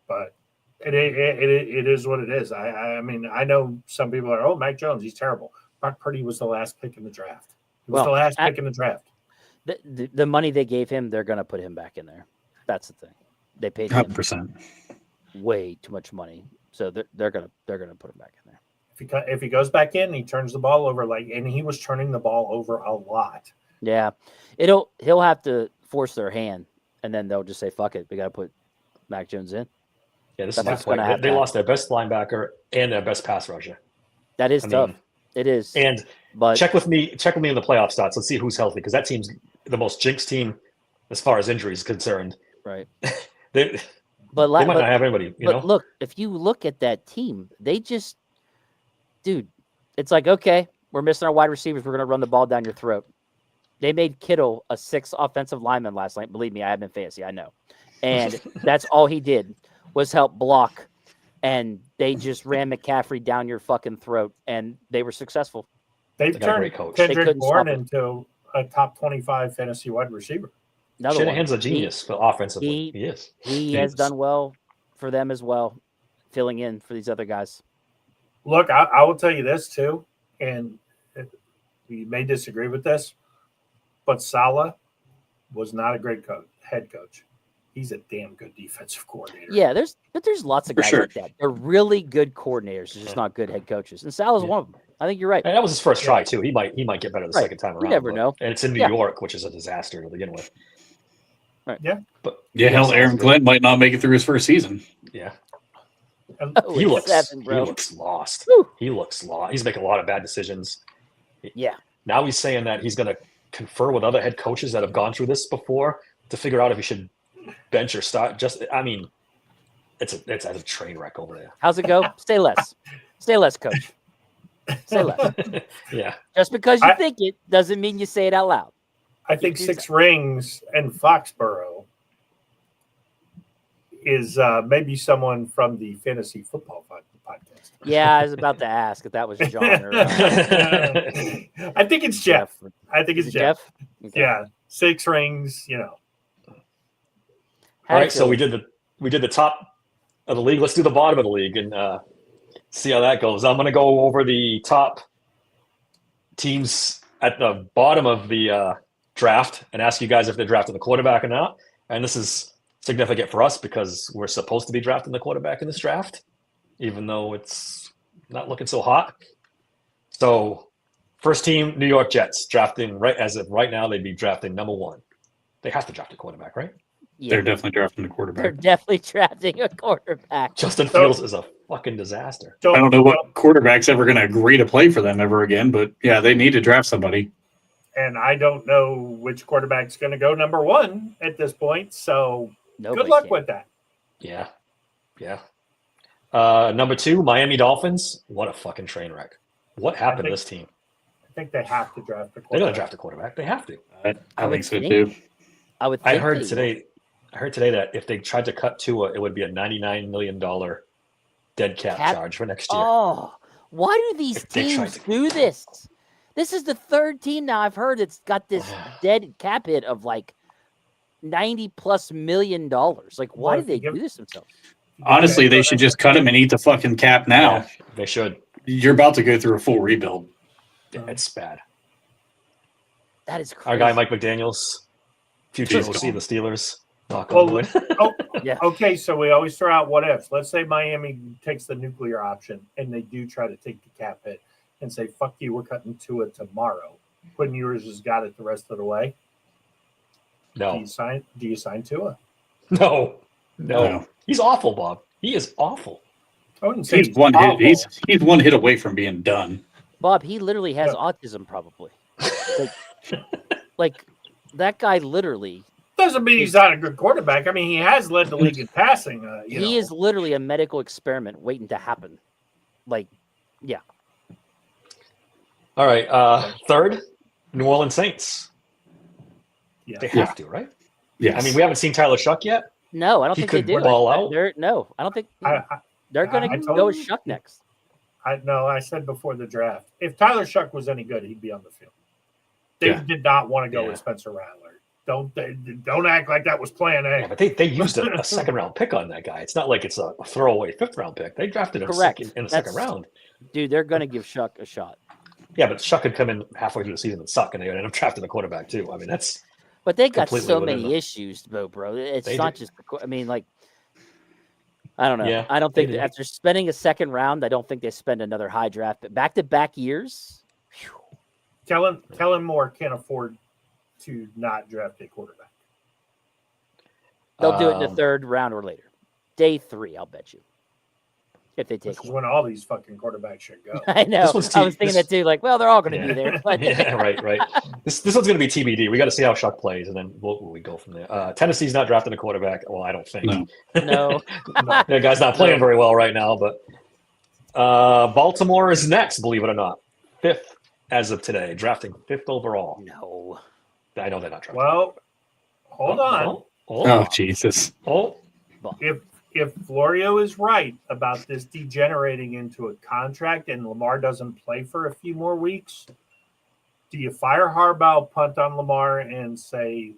but it is what it is. I mean, I know some people are, oh, Mac Jones, he's terrible. Brock Purdy was the last pick in the draft. He was the last pick in the draft. The money they gave him, they're going to put him back in there. That's the thing. They paid him 100%. way too much money, so they're gonna put him back in there. If he goes back in, he turns the ball over and he was turning the ball over a lot. Yeah, he'll have to force their hand, and then they'll just say, "Fuck it, we got to put Mac Jones in." Yeah, this is my point. They lost their best linebacker and their best pass rusher. That is tough. It is. But check with me in the playoff stats. Let's see who's healthy because that team's the most jinxed team as far as injuries is concerned. Right. They might not have anybody. But look, if you look at that team, they just, dude, it's like, okay, we're missing our wide receivers. We're going to run the ball down your throat. They made Kittle a 6th offensive lineman last night. Believe me, I have been fantasy. I know. And that's all he did was help block. And they just ran McCaffrey down your fucking throat. And they were successful. They've turned Kendrick Bourne into a top 25 fantasy wide receiver. Shanahan's a genius for offensively. He is. He has done well for them as well, filling in for these other guys. Look, I will tell you this too, and you may disagree with this, but Saleh was not a great head coach. He's a damn good defensive coordinator. Yeah, there's lots of guys like that. They're really good coordinators, just not good head coaches. And Saleh's one of them. I think you're right. And that was his first try too. He might get better the second time around. You never know. And it's in New York, which is a disaster to begin with. Right. Yeah. But hell, Aaron Glenn might not make it through his first season. Yeah. He looks lost. Woo. He looks lost. He's making a lot of bad decisions. Yeah. Now he's saying that he's going to confer with other head coaches that have gone through this before to figure out if he should bench or start. It's a train wreck over there. How's it go? Stay less, coach. Say less. Yeah. Just because you think it doesn't mean you say it out loud. I think 6 rings and Foxborough is maybe someone from the fantasy football podcast. Yeah, I was about to ask if that was John. Or, I think it's Jeff. I think it's Jeff. Okay. Yeah, 6 rings. All right, so we did the top of the league. Let's do the bottom of the league and see how that goes. I'm going to go over the top teams at the bottom of the draft and ask you guys if they're drafting the quarterback or not. And this is significant for us because we're supposed to be drafting the quarterback in this draft, even though it's not looking so hot. So first team, New York Jets, drafting as of right now, they'd be drafting number 1. They have to draft a quarterback, right? Yeah. They're definitely drafting a quarterback. They're definitely drafting a quarterback. Justin Fields is a fucking disaster. I don't know what quarterback's ever going to agree to play for them ever again, but yeah, they need to draft somebody. And I don't know which quarterback's going to go number 1 at this point. So good luck with that. Yeah. Yeah. Number 2, Miami Dolphins. What a fucking train wreck. What happened to this team? I think they have to draft a quarterback. They're going to draft a quarterback. They have to. I think so too. I heard today that if they tried to cut Tua, it would be a $99 million dead cap charge for next year. Oh, why do these teams do this? This is the 3rd team now I've heard it's got this dead cap hit of like $90+ million. Like, why do they do this themselves? Honestly, they should just cut him and eat the fucking cap now. Yeah, they should. You're about to go through a full rebuild. Yeah, it's bad. That is crazy. Our guy Mike McDaniels, future He's OC gone. the Steelers. Knock on wood. Yeah. Okay, so we always throw out what ifs. Let's say Miami takes the nuclear option and they do try to take the cap hit and say, fuck you, we're cutting Tua tomorrow. Quinn Ewers has got it the rest of the way. Do No, you sign Tua? no. He's awful, Bob. He is awful. I wouldn't say He's one awful. hit. He's one hit away from being done. Bob, he literally has autism, probably. Like that guy literally. Doesn't mean he's not a good quarterback. I mean, he has led the league in passing. He is literally a medical experiment waiting to happen. Like, yeah. All right. Third, New Orleans Saints. Yeah. They have to, right? Yes. I mean, we haven't seen Tyler Shuck yet. No, I don't He think they could do. ball out. No, I don't think they're going I to told go with you. Shuck next. I said before the draft, if Tyler Shuck was any good, he'd be on the field. They did not want to go with Spencer Rattler. Don't act like that was plan A. Yeah, but they used a second round pick on that guy. It's not like it's a throwaway fifth round pick. They drafted him Correct. in the second round. Dude, they're going to give Shuck a shot. Yeah, but Shuck could come in halfway through the season and suck, and they end up drafting a quarterback too. I mean, that's. But they got completely so within many them. issues, bro. It's They not do. just. I mean, like, I don't know. Yeah, I don't think they do. after spending a second round, I don't think they spend another high draft. But back-to-back years, Kellen Moore can't afford to not draft a quarterback. they'll do it in the third round or later. Day 3, I'll bet you. If they take Which is one. when all these fucking quarterbacks should go. I know. This one's I was thinking that too. Like, well, they're all going to Yeah. be there. But Yeah, right. This one's going to be TBD. We got to see how Shuck plays, and then we go from there. Tennessee's not drafting a quarterback. Well, I don't think. No. no. That guy's not playing very well right now. But Baltimore is next, believe it or not, 5th as of today, drafting 5th overall. No. I know they're not drafting. Well, hold on. Oh, Jesus. If Florio is right about this degenerating into a contract and Lamar doesn't play for a few more weeks, do you fire Harbaugh, punt on Lamar, and say,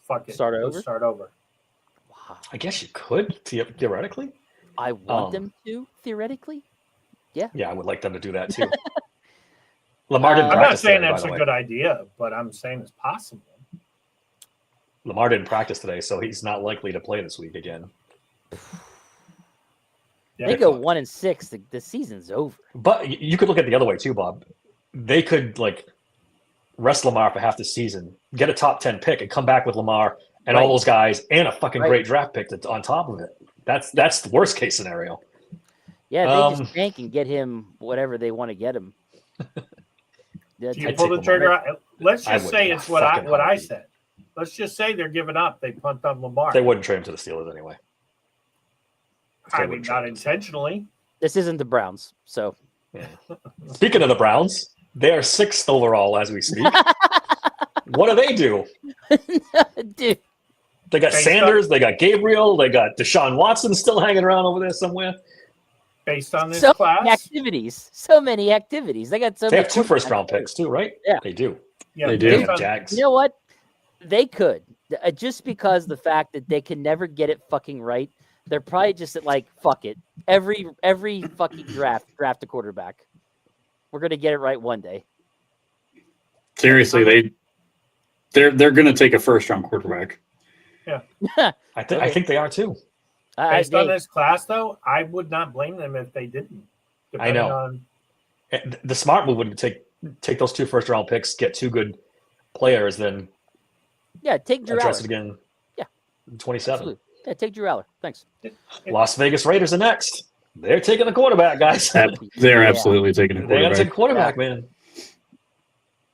fuck it, Start let's over? start over? Wow. I guess you could theoretically. I want them to, theoretically. Yeah, I would like them to do that too. Lamar didn't I'm not practice saying today, by that's the a way. good idea, but I'm saying it's possible. Lamar didn't practice today, so he's not likely to play this week again. Yeah, They go 1-6. The season's over. But you could look at it the other way too, Bob. They could rest Lamar for half the season, get a top 10 pick, and come back with Lamar and all those guys and a fucking great draft pick on top of it. That's the worst case scenario. Yeah, they just tank and get him whatever they want to get him. Do you I'd pull take the trigger out? Let's I just would say in a it's what I fucking said. Let's just say they're giving up. They punt on Lamar. They wouldn't trade him to the Steelers anyway. I mean, not intentionally. This isn't the Browns, so Yeah. Speaking of the Browns, they are 6th overall as we speak. What do they do? dude. They got Based Sanders, they got Gabriel, they got Deshaun Watson still hanging around over there somewhere. Based on this So class, many activities. So many activities. They got so They many have 2 first round quarterbacks. picks too, right? Yeah. They do. yeah, They do. based They have on- Jags. You know what? They could. Just because the fact that they can never get it fucking right. They're probably just at fuck it. Every fucking draft a quarterback. We're gonna get it right one day. Seriously, they're going to take a first round quarterback. I think they are too. Based on this class, though, I would not blame them if they didn't. I know. On, And the smart move would be take those 2 first round picks, get 2 good players, then Yeah, take Drew address Aller. it again. Yeah. in 27. Absolutely. Yeah, take Drew Aller. Thanks. Las Vegas Raiders are next. They're taking the quarterback, guys. They're absolutely taking a They got to take quarterback. a quarterback, man.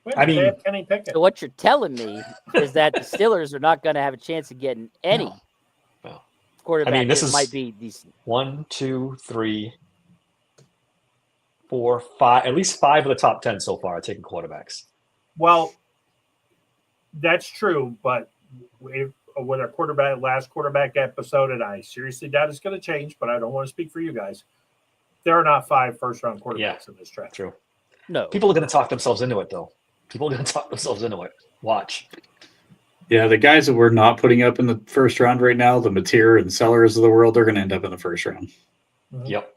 wait, I they mean- have Kenny Pickett. So what you're telling me is that the Steelers are not going to have a chance of getting any No. quarterback. I mean, this that is- might be decent. 1, 2, 3, 4, 5. At least 5 of the top 10 so far are taking quarterbacks. Well, that's true, but with our last quarterback episode, and I seriously doubt it's going to change, but I don't want to speak for you guys. There are not 5 first-round quarterbacks in this draft. True. No. People are going to talk themselves into it, though. People are going to talk themselves into it. Watch. Yeah, the guys that we're not putting up in the first round right now, the Mateer and Sellers of the world, they're going to end up in the first round. Yep.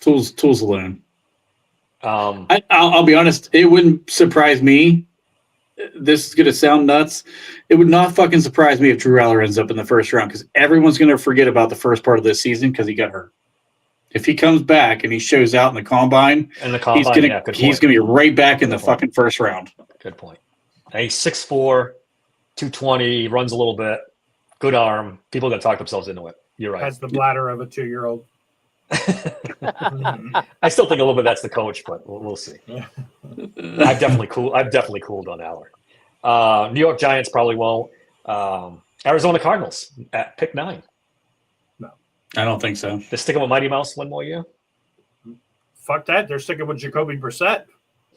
Tools alone. I'll be honest. It wouldn't surprise me. This is going to sound nuts. It would not fucking surprise me if Drew Aller ends up in the first round because everyone's going to forget about the first part of this season because he got hurt. If he comes back and he shows out in the combine, he's going to be right back in the fucking first round. Good point. He's 6'4", 220, runs a little bit, good arm. People that talk themselves into it. You're right. Has the bladder of a 2-year-old. I still think a little bit that's the coach, but we'll see. I've definitely cooled on Aller. New York Giants probably won't. Arizona Cardinals at pick 9. No, I don't think so. They're sticking with Mighty Mouse one more year. Fuck that. They're sticking with Jacoby Brissett.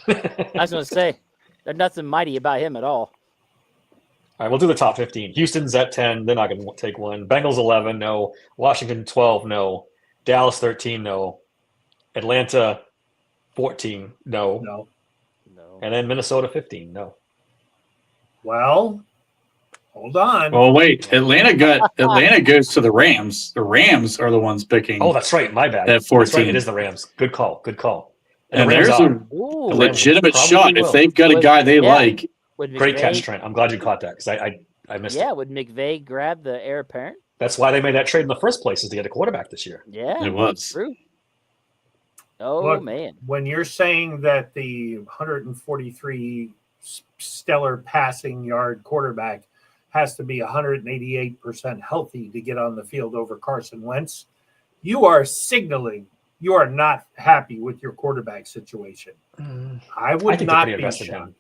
I was going to say, there's nothing mighty about him at all. All right, we'll do the top 15. Houston's at 10. They're not going to take one. Bengals 11, no. Washington 12, no. Dallas 13, no. Atlanta 14, no. No. And then Minnesota 15, no. Well, hold on. Oh wait, Atlanta goes to the Rams. The Rams are the ones picking. Oh, that's right. My bad. At 14, that's right, it is the Rams. Good call. And there's a legitimate shot if they've got a guy they like. Great catch, Trent. I'm glad you caught that because I missed it. Yeah, would McVay grab the heir apparent? That's why they made that trade in the first place, is to get a quarterback this year. Yeah, it was true. Oh, look, man. When you're saying that the 143 stellar passing yard quarterback has to be 188% healthy to get on the field over Carson Wentz, you are signaling you are not happy with your quarterback situation. I would not be shocked.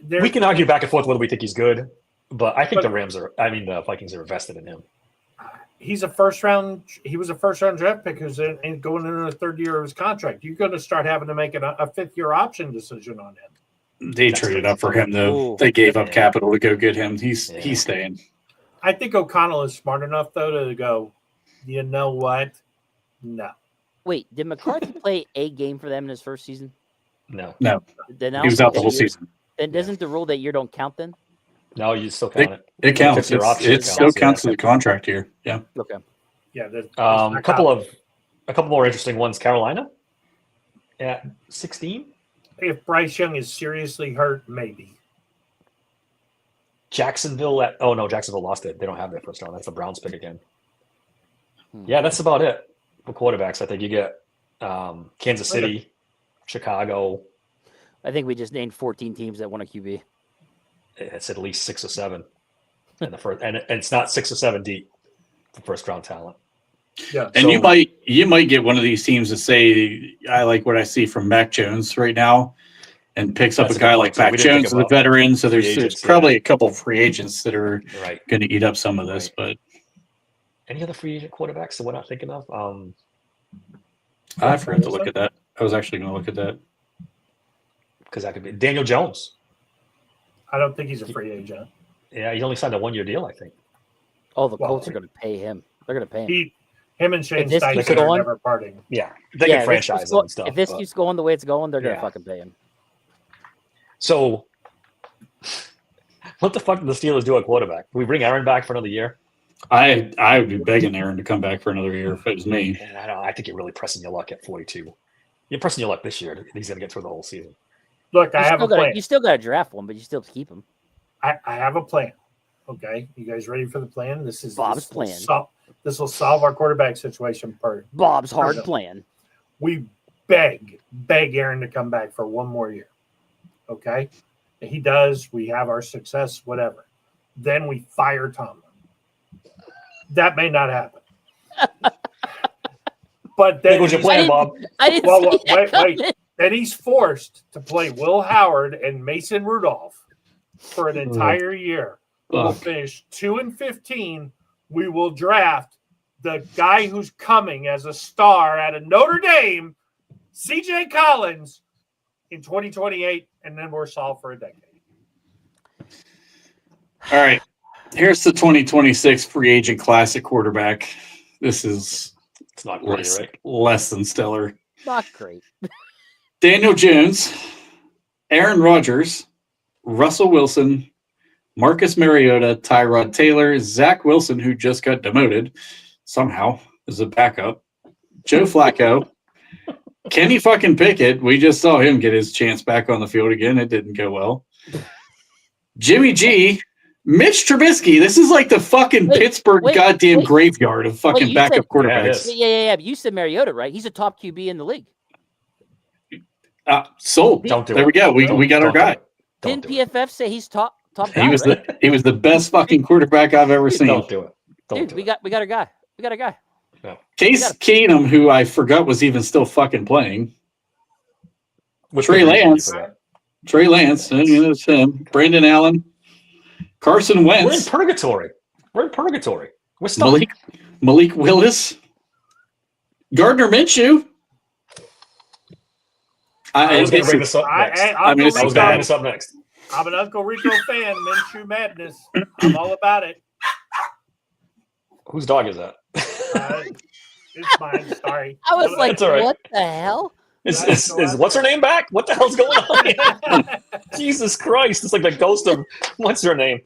We can argue back and forth whether we think he's good, but I think the Vikings are invested in him. He was a first round draft pick who's going into the third year of his contract. You're going to start having to make a fifth-year option decision on him. They traded up for him, though. Ooh. They gave up capital to go get him. He's staying. I think O'Connell is smart enough, though, to go, you know what? No. Wait, did McCarthy play a game for them in his first season? No. He was out the whole season. Then doesn't the rule that year don't count then? No, you still count it. It counts. It still counts in the contract here. Yeah. Okay. Yeah. A couple more interesting ones. Carolina at 16. If Bryce Young is seriously hurt, maybe. Jacksonville Jacksonville lost it. They don't have their first round. That's the Browns pick again. Yeah, that's about it for quarterbacks. I think you get Kansas City, Chicago. I think we just named 14 teams that won a QB. It's at least 6 or 7 in the first, and it's not 6 or 7 deep. The first round talent. Yeah, and you might get one of these teams to say, "I like what I see from Mac Jones right now," and picks up a guy like Mac Jones, the veteran. So there's probably a couple of free agents that are going to eat up some of this. But any other free agent quarterbacks that we're not thinking of? I forgot to look at that. I was actually going to look at that. Because that could be Daniel Jones. I don't think he's a free agent. Yeah, he only signed a 1-year deal, I think. Oh, the Colts are going to pay him. They're going to pay him. Him and Shane Steichen are never parting. Yeah, they can franchise him and stuff. If this keeps going the way it's going, they're going to fucking pay him. So, what the fuck did the Steelers do at quarterback? Do we bring Aaron back for another year? I would be begging Aaron to come back for another year if it was me. And I think you're really pressing your luck at 42. You're pressing your luck this year. He's going to get through the whole season. Look, I have a plan. You still got to draft one, but you still keep him. I have a plan. Okay, you guys ready for the plan? This is Bob's plan. This will solve our quarterback situation. Bob's hard plan. We beg Aaron to come back for one more year. Okay, if he does, we have our success. Whatever. Then we fire Tomlin. That may not happen. But then what's your plan, Bob? Wait. Then he's forced to play Will Howard and Mason Rudolph for an entire year. We'll finish 2-15. We will draft the guy who's coming as a star out of Notre Dame, CJ Collins, in 2028, and then we're solved for a decade. All right. Here's the 2026 free agent classic quarterback. It's not great, right? Less than stellar. Not great. Daniel Jones, Aaron Rodgers, Russell Wilson, Marcus Mariota, Tyrod Taylor, Zach Wilson, who just got demoted somehow as a backup, Joe Flacco, Kenny fucking Pickett. We just saw him get his chance back on the field again. It didn't go well. Jimmy G, Mitch Trubisky. This is like the fucking Pittsburgh goddamn graveyard of fucking backup quarterbacks. Yeah. You said Mariota, right? He's a top QB in the league. Sold. Don't do there it. we go. We got our guy. Didn't PFF say he's top guy? He was the best fucking quarterback I've ever seen. Don't do it. Dude, we got our guy. We got a guy. No. Case Keenum, who I forgot was even still fucking playing. Trey Lance. It's him. Brandon Allen. Carson Wentz. We're in purgatory. We're stuck. Malik Willis. Gardner Minshew. I was going to bring this up next. I was going to bring this up next. I'm an Uncle Rico fan. Minshew Madness. I'm all about it. Whose dog is that? It's mine. Sorry. I was like, right. what the hell? Is what's her name back? What the hell's going on? Jesus Christ. It's like the ghost of what's her name?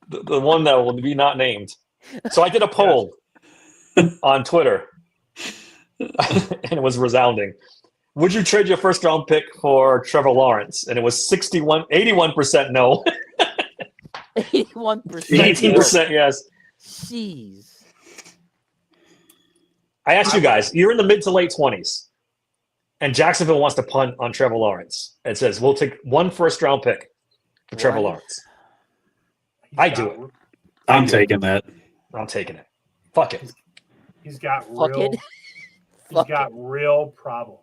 The one that will be not named. So I did a poll on Twitter, and it was resounding. Would you trade your first round pick for Trevor Lawrence? And it was 81% no. 81%. 19% yes. Jeez. I asked you guys, you're in the mid to late 20s, and Jacksonville wants to punt on Trevor Lawrence. It says, we'll take one first round pick for Trevor Lawrence. I do it. I'm taking that. I'm taking it. Fuck it. He's got real problems.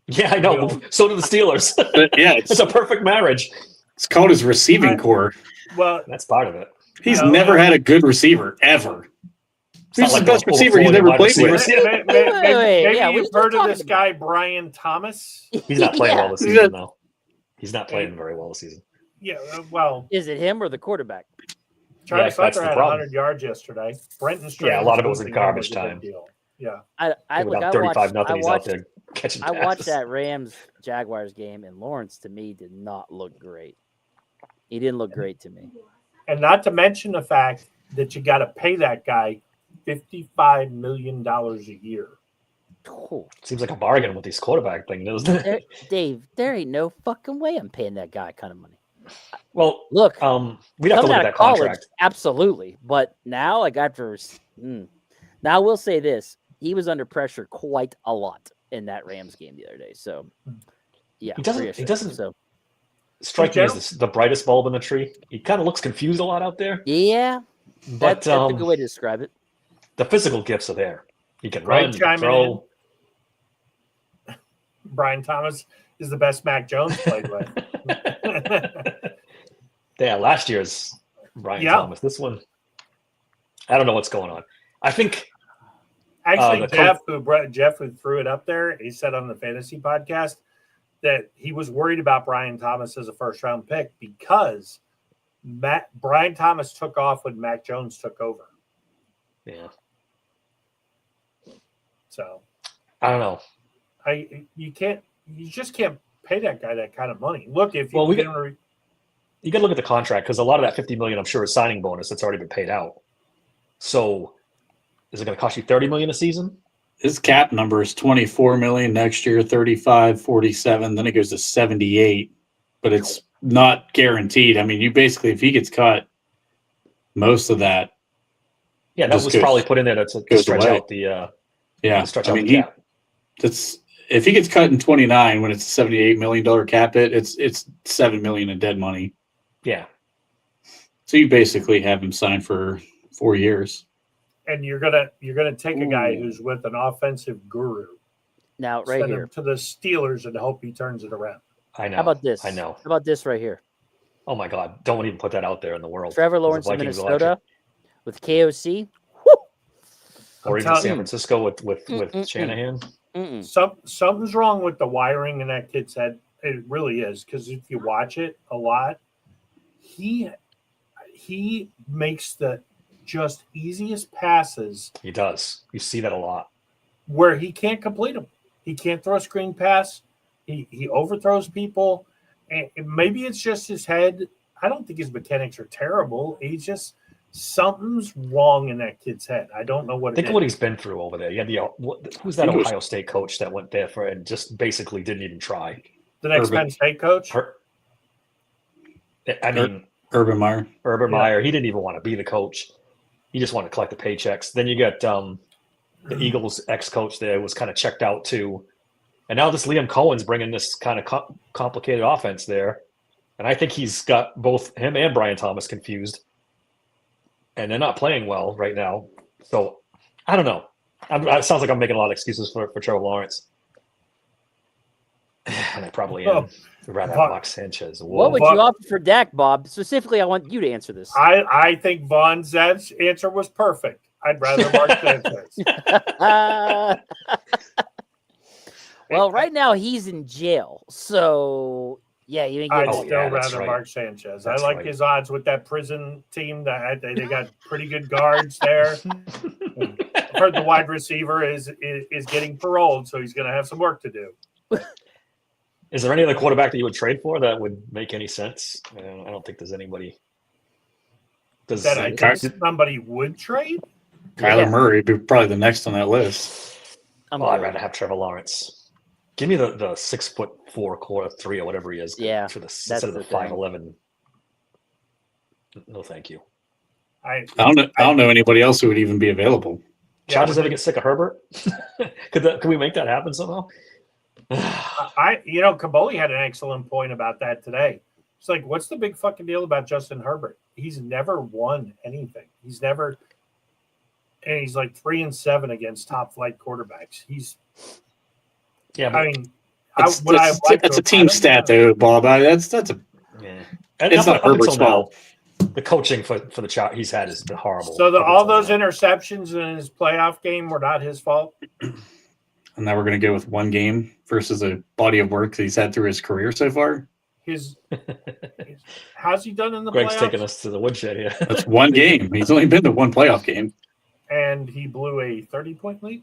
Yeah, I know. So do the Steelers. Yeah, it's a perfect marriage. It's called his receiving core. Well, that's part of it. He's never had a good receiver ever. Who's the best receiver he's ever played with? Maybe you've heard of this guy, Brian Thomas. He's not playing well this season, though. He's not playing very well this season. Yeah, well, is it him or the quarterback? Charlie Sutton had 100 yards yesterday. Brenton Strange. Yeah, a lot of it was in garbage time. Yeah, I 35-0. He's out there catching passes. I watched that Rams Jaguars game, and Lawrence to me did not look great. He didn't look great to me. And not to mention the fact that you got to pay that guy $55 million a year. Oh. Seems like a bargain with these quarterback thing, doesn't it? Dave, there ain't no fucking way I'm paying that guy kind of money. Well, look, we'd have to look at that college, contract. Absolutely, but now, like after, now we'll say this: he was under pressure quite a lot in that Rams game the other day. So, yeah, he doesn't strike me as the brightest bulb in the tree. He kind of looks confused a lot out there. Yeah, but that's a good way to describe it. The physical gifts are there. He can run, throw. Brian Thomas is the best Mac Jones played with. Yeah, last year's Brian Thomas. This one, I don't know what's going on. I think actually Jeff who threw it up there, he said on the fantasy podcast that he was worried about Brian Thomas as a first round pick because Brian Thomas took off when Mac Jones took over. Yeah. So I don't know. You just can't pay that guy that kind of money. Look, if you got to look at the contract because a lot of that $50 million, I'm sure, is signing bonus that's already been paid out. So, is it going to cost you $30 million a season? His cap number is $24 million next year, 35, 47. Then it goes to 78, but it's not guaranteed. I mean, you basically, if he gets cut, most of that. Yeah, that was probably put in there to stretch out the. Stretch out the cap. If he gets cut in 29 when it's a $78 million cap hit, it's $7 million in dead money. Yeah. So you basically have him signed for 4 years. And you're gonna take a guy who's with an offensive guru. Now, right here to the Steelers and hope he turns it around. I know. How about this? I know. How about this right here? Oh my God! Don't even put that out there in the world. Trevor Lawrence in Minnesota with KOC. Or even San Francisco with Shanahan. Something's wrong with the wiring in that kid's head. It really is, because if you watch it a lot, he makes the just easiest passes. He does. You see that a lot. Where he can't complete them. He can't throw a screen pass. He overthrows people. And maybe it's just his head. I don't think his mechanics are terrible. He's just something's wrong in that kid's head. I don't know what Think it of is. what he's been through over there. You had who's that think it was- Ohio State coach that went there for and just basically didn't even try. The next Urban. Penn State coach. I mean, Urban Meyer. Urban Yeah. Meyer. He didn't even want to be the coach. He just wanted to collect the paychecks. Then you got the Eagles ex-coach there was kind of checked out too, and now this Liam Cohen's bringing this kind of complicated offense there, and I think he's got both him and Brian Thomas confused, and they're not playing well right now. So I don't know. It sounds like I'm making a lot of excuses for Trevor Lawrence, and I probably am. I'd rather have Mark Sanchez. Whoa. What would you offer for Dak, Bob? Specifically, I want you to answer this. I think Vaughn's answer was perfect. I'd rather Mark Sanchez. Well, right now he's in jail, so yeah, you ain't I'd getting still that's rather right. Mark Sanchez. That's I like right. his odds with that prison team. That they got pretty good guards there. I've heard the wide receiver is getting paroled, so he's going to have some work to do. Is there any other quarterback that you would trade for that would make any sense? I don't think there's anybody. Does That I think somebody would trade. Kyler Murray would be probably the next on that list. I'd rather have Trevor Lawrence. Give me the 6'4", quarter 3 or whatever he is. Yeah, instead of the 5'11". No, thank you. I don't know anybody else who would even be available. Chargers ever get sick of Herbert? Could we make that happen somehow? Caboli had an excellent point about that today. It's like, what's the big fucking deal about Justin Herbert? He's never won anything. He's like 3-7 against top flight quarterbacks. That's a team stat though, Bob. It's not Herbert's fault. The coaching for the chart he's had has been horrible. So all those interceptions in his playoff game were not his fault. And now we're going to go with one game versus a body of work that he's had through his career so far. How's he done in the Greg's playoffs? taking us to the woodshed here. That's one game. He's only been to one playoff game. And he blew a 30-point lead?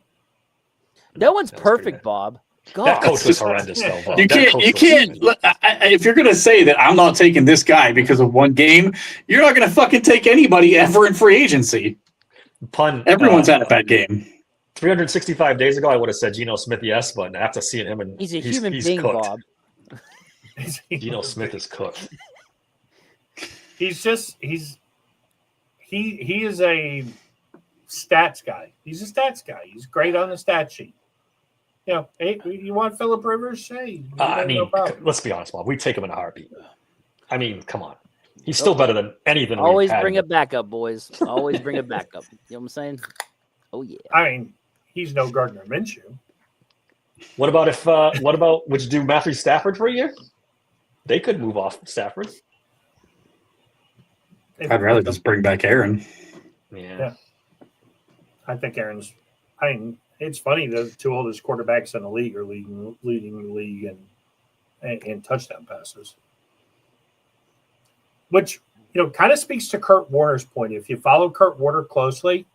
No one's perfect, Bob. God. That coach was horrendous, though. Bob. You can't. If you're going to say that I'm not taking this guy because of one game, you're not going to fucking take anybody ever in free agency. Everyone's had a bad game. 365 days ago, I would have said Geno Smith, yes, but after seeing him, and he's a human being, cooked. Bob. Geno Smith is cooked. He is a stats guy. He's a stats guy. He's great on the stat sheet. Hey, you want Phillip Rivers? Hey, let's be honest, Bob. We take him in a heartbeat. I mean, come on. He's still better than anything. Always bring it back up, boys. Always bring it back up. You know what I'm saying? Oh yeah. I mean, he's no Gardner Minshew. What about would you do Matthew Stafford for a year? They could move off Stafford. I'd rather just bring back Aaron. Yeah. I think Aaron's. It's funny the two oldest quarterbacks in the league are leading the league in touchdown passes, which kind of speaks to Kurt Warner's point. If you follow Kurt Warner closely,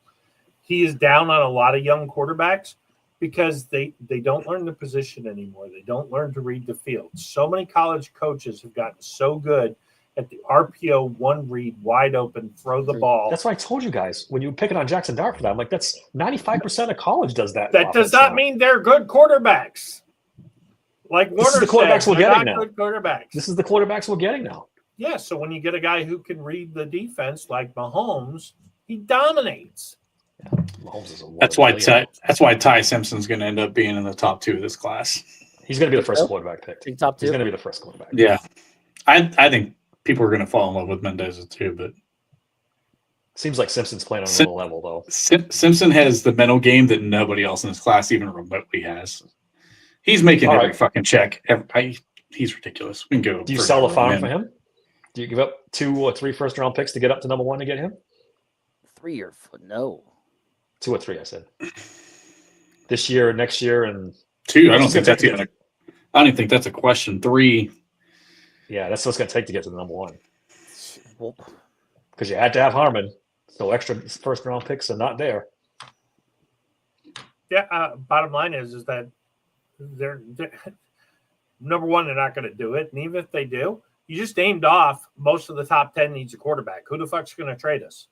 he is down on a lot of young quarterbacks because they don't learn the position anymore. They don't learn to read the field. So many college coaches have gotten so good at the RPO, one read, wide open, throw the ball. That's why I told you guys when you were picking on Jackson Dart for that. I'm like, that's 95% of college does that. That does not mean they're good quarterbacks. Like Warner This is the quarterbacks we're getting now. Good quarterbacks. This is the quarterbacks we're getting now. Yeah, so when you get a guy who can read the defense like Mahomes, he dominates. Yeah, Mahomes is That's why Ty Simpson's going to end up being in the top 2 of this class. He's going to be the first quarterback pick. Top 2. He's going to be the first quarterback. Yeah, I think people are going to fall in love with Mendoza too, but seems like Simpson's playing on another level though. Simpson has the mental game that nobody else in this class even remotely has. He's making every fucking check. He's ridiculous. We can go. Do you sell the farm for him? Do you give up 2 or 3 first round picks to get up to number 1 to get him? 3 or 4? No. 2 or 3, I said. This year, next year, and 2. I don't think that's even. I don't think that's a question. 3. Yeah, that's what it's going to take to get to the number 1. Because you had to have Harmon, so extra first round picks are not there. Yeah, bottom line is that they're number one, they're not going to do it, and even if they do, You just named off most of the top 10 needs a quarterback. Who the fuck's going to trade us?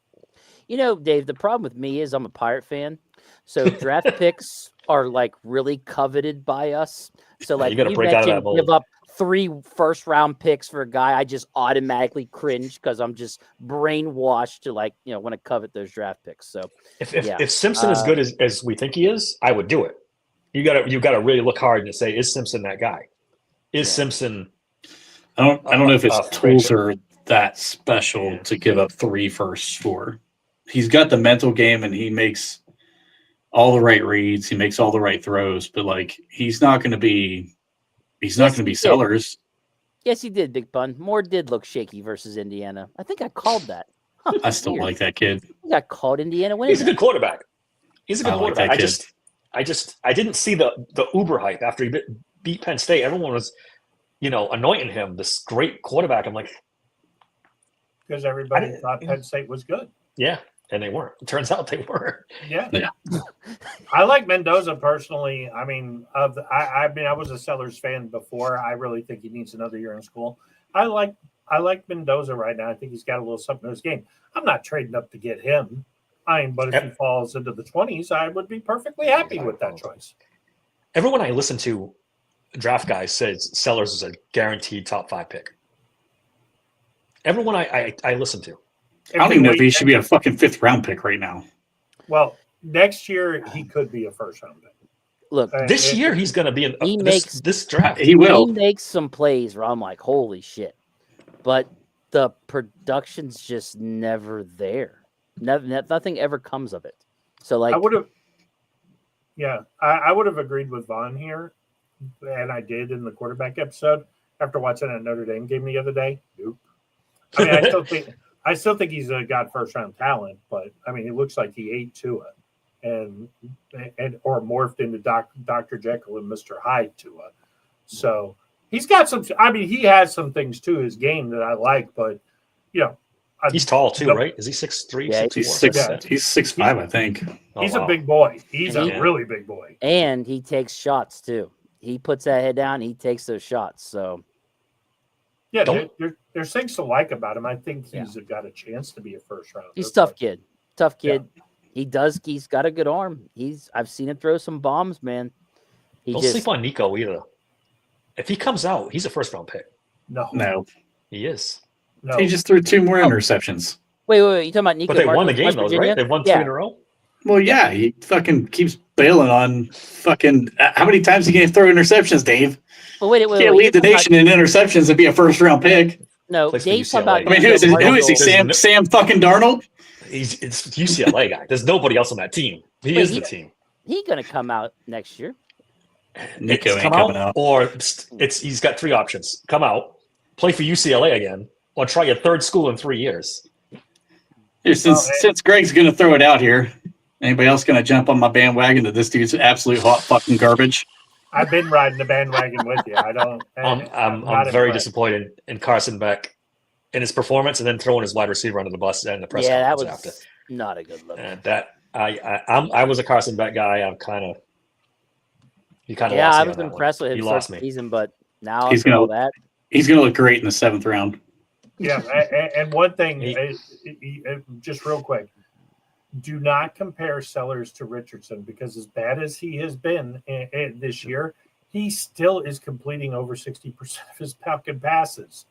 You know, Dave, the problem with me is I'm a Pirate fan. So draft picks are like really coveted by us. So like you gotta you break out of mentioned, that mold. give up 3 first-round picks for a guy. I just automatically cringe because I'm just brainwashed to like, want to covet those draft picks. So If Simpson is good as we think he is, I would do it. You gotta really look hard and say, is Simpson that guy? Is Simpson? I don't know if his tools franchise. are that special to give up 3 firsts for. He's got the mental game and he makes all the right reads. He makes all the right throws, but like he's not going to be Sellers. Yes, he did, Big Pun. Moore did look shaky versus Indiana. I think I called that. Huh, I still weird. like that kid. I got called Indiana winning. He's a good quarterback. He's a good I like quarterback. that I didn't see the uber hype after he beat Penn State. Everyone was, anointing him this great quarterback. I'm like, Because everybody thought Penn State was good. yeah, and they weren't. It turns out they weren't. Yeah. Yeah. I like Mendoza personally. I mean, I was a Sellers fan before. I really think he needs another year in school. I like Mendoza right now. I think he's got a little something in his game. I'm not trading up to get him. But if he falls into the 20s, I would be perfectly happy with that choice. Everyone I listen to, draft guys, says Sellers is a guaranteed top 5 pick. Everyone I listen to. I don't even know if he should be a fucking 5th round pick right now. Well, next year he could be a first round pick. Look, This year he's going to be in this draft. He will. He makes some plays where I'm like, holy shit. But the production's just never there. Nothing ever comes of it. So like I would have agreed with Vaughn here, and I did in the quarterback episode after watching that Notre Dame game the other day. Nope. I mean, I still think he's got first round talent, but I mean, it looks like he ate Tua and or morphed into Dr. Jekyll and Mr. Hyde Tua. So he's got some. I mean, he has some things to his game that I like, but he's tall too, right? Is he 6'3", Yeah, 6'4"? He's 6'5", I think. He's a big boy. He's And a really big boy. and he takes shots too. He puts that head down, he takes those shots. So Yeah, there's things to like about him. I think he's got a chance to be a first round. he's a tough kid. Tough kid. Yeah. He's got a good arm. I've seen him throw some bombs, man. Don't sleep on Nico either. If he comes out, he's a first round pick. No. He is. No. He just threw 2 more interceptions. Wait. You talking about Nico? But they won Marcus, the game, West though, Virginia? right? They won 3 in a row. Well, yeah, he fucking keeps bailing on fucking. How many times are you going to throw interceptions, Dave? Well, wait. Can't lead the nation in interceptions and be a first round pick. No, Plays for Dave's UCLA. talking about. I mean, who is he? Sam fucking Darnold? It's UCLA guy. There's nobody else on that team. He is the team. He's gonna come out next year. Nico It's ain't coming out. Or he's got 3 options: come out, play for UCLA again, or try your 3rd school in 3 years. Here, since Greg's going to throw it out here, anybody else going to jump on my bandwagon that this dude's absolute hot fucking garbage? I've been riding the bandwagon with you. I don't. I'm very disappointed in Carson Beck in his performance, and then throwing his wide receiver under the bus and the press Yeah, that conference was after. not a good look. And I was a Carson Beck guy. He kind of Yeah, lost I me was on that impressed one. with He him lost start me. season, but now He's after all gonna- that. He's going to look great in the 7th round. Yeah, and one thing, just real quick, do not compare Sellers to Richardson because as bad as he has been this year, he still is completing over 60% of his fucking passes.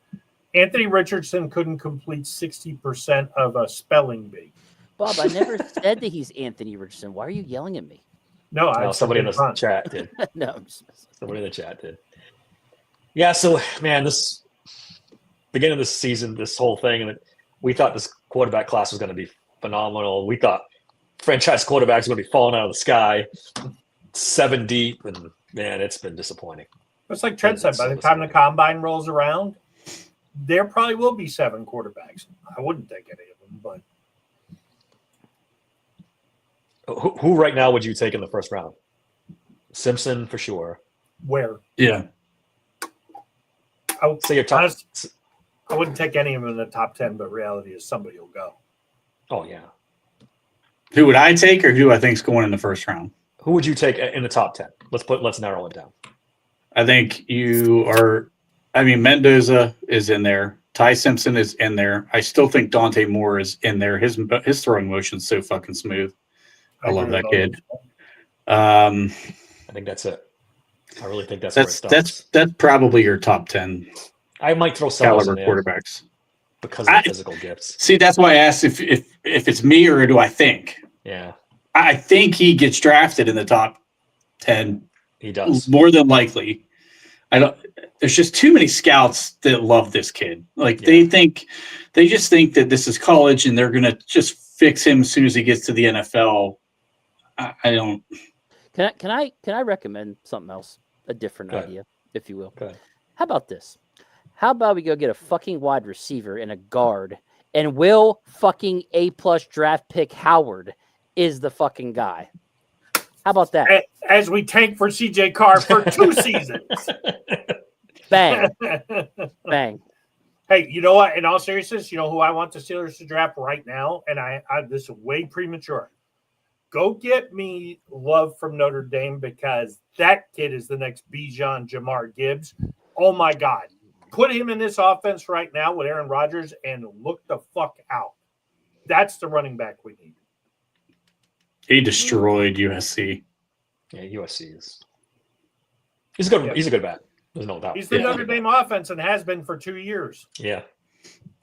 Anthony Richardson couldn't complete 60% of a spelling bee. Bob, I never said that he's Anthony Richardson. Why are you yelling at me? No, Somebody in the chat did. No, I'm just messing. Somebody in the chat did. Yeah, so man, this beginning of this season, this whole thing, and we thought this quarterback class was going to be phenomenal. We thought franchise quarterbacks were going to be falling out of the sky, 7 deep, and man, it's been disappointing. It's like Trent said, by the time the combine rolls around, there probably will be 7 quarterbacks. I wouldn't take any of them, but Who right now would you take in the first round? Simpson for sure. where? Yeah. Say your top. I wouldn't take any of them in the top 10, but reality is somebody will go. Oh yeah. Who would I take, or who do I think's going in the first round? Who would you take in the top 10? Let's narrow it down. I think you are I mean, Mendoza is in there. Ty Simpson is in there. I still think Dante Moore is in there. His throwing motion's so fucking smooth. I love that kid. I think that's it. I really think that's where it stops. That's probably your top 10 I might throw Sellers in caliber there quarterbacks because of the physical gifts. See, that's why I asked if it's me or do I think. Yeah, I think he gets drafted in the top 10. he does. More than likely. There's just too many scouts that love this kid. Like they just think that this is college and they're gonna just fix him as soon as he gets to the NFL. I don't. Can I recommend something else? A different idea, if you will. Okay. How about this? How about we go get a fucking wide receiver and a guard, and Will fucking A+ draft pick Howard is the fucking guy. How about that? As we tank for CJ Carr for 2 seasons. Bang. Bang. Hey, you know what? In all seriousness, you know who I want the Steelers to draft right now? And I this is way premature. Go get me Love from Notre Dame because that kid is the next Bijan Jamar Gibbs. Oh, my God. Put him in this offense right now with Aaron Rodgers and look the fuck out. That's the running back we need. He destroyed USC. Yeah, USC is. He's a good bat. There's no doubt. He's the Notre Dame offense and has been for 2 years. Yeah.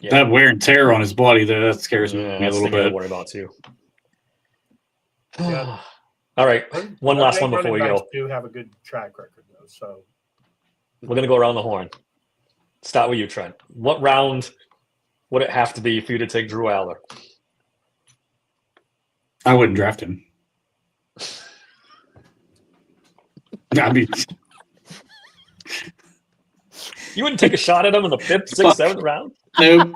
That wear and tear on his body, though, that scares me a little bit. To worry about too. Yeah. All right, one last one before we go. Do have a good track record though, so we're gonna go around the horn. Start with you, Trent. What round would it have to be for you to take Drew Aller? I wouldn't draft him. I mean, you wouldn't take a shot at him in the 5th, 6th, 7th round? No,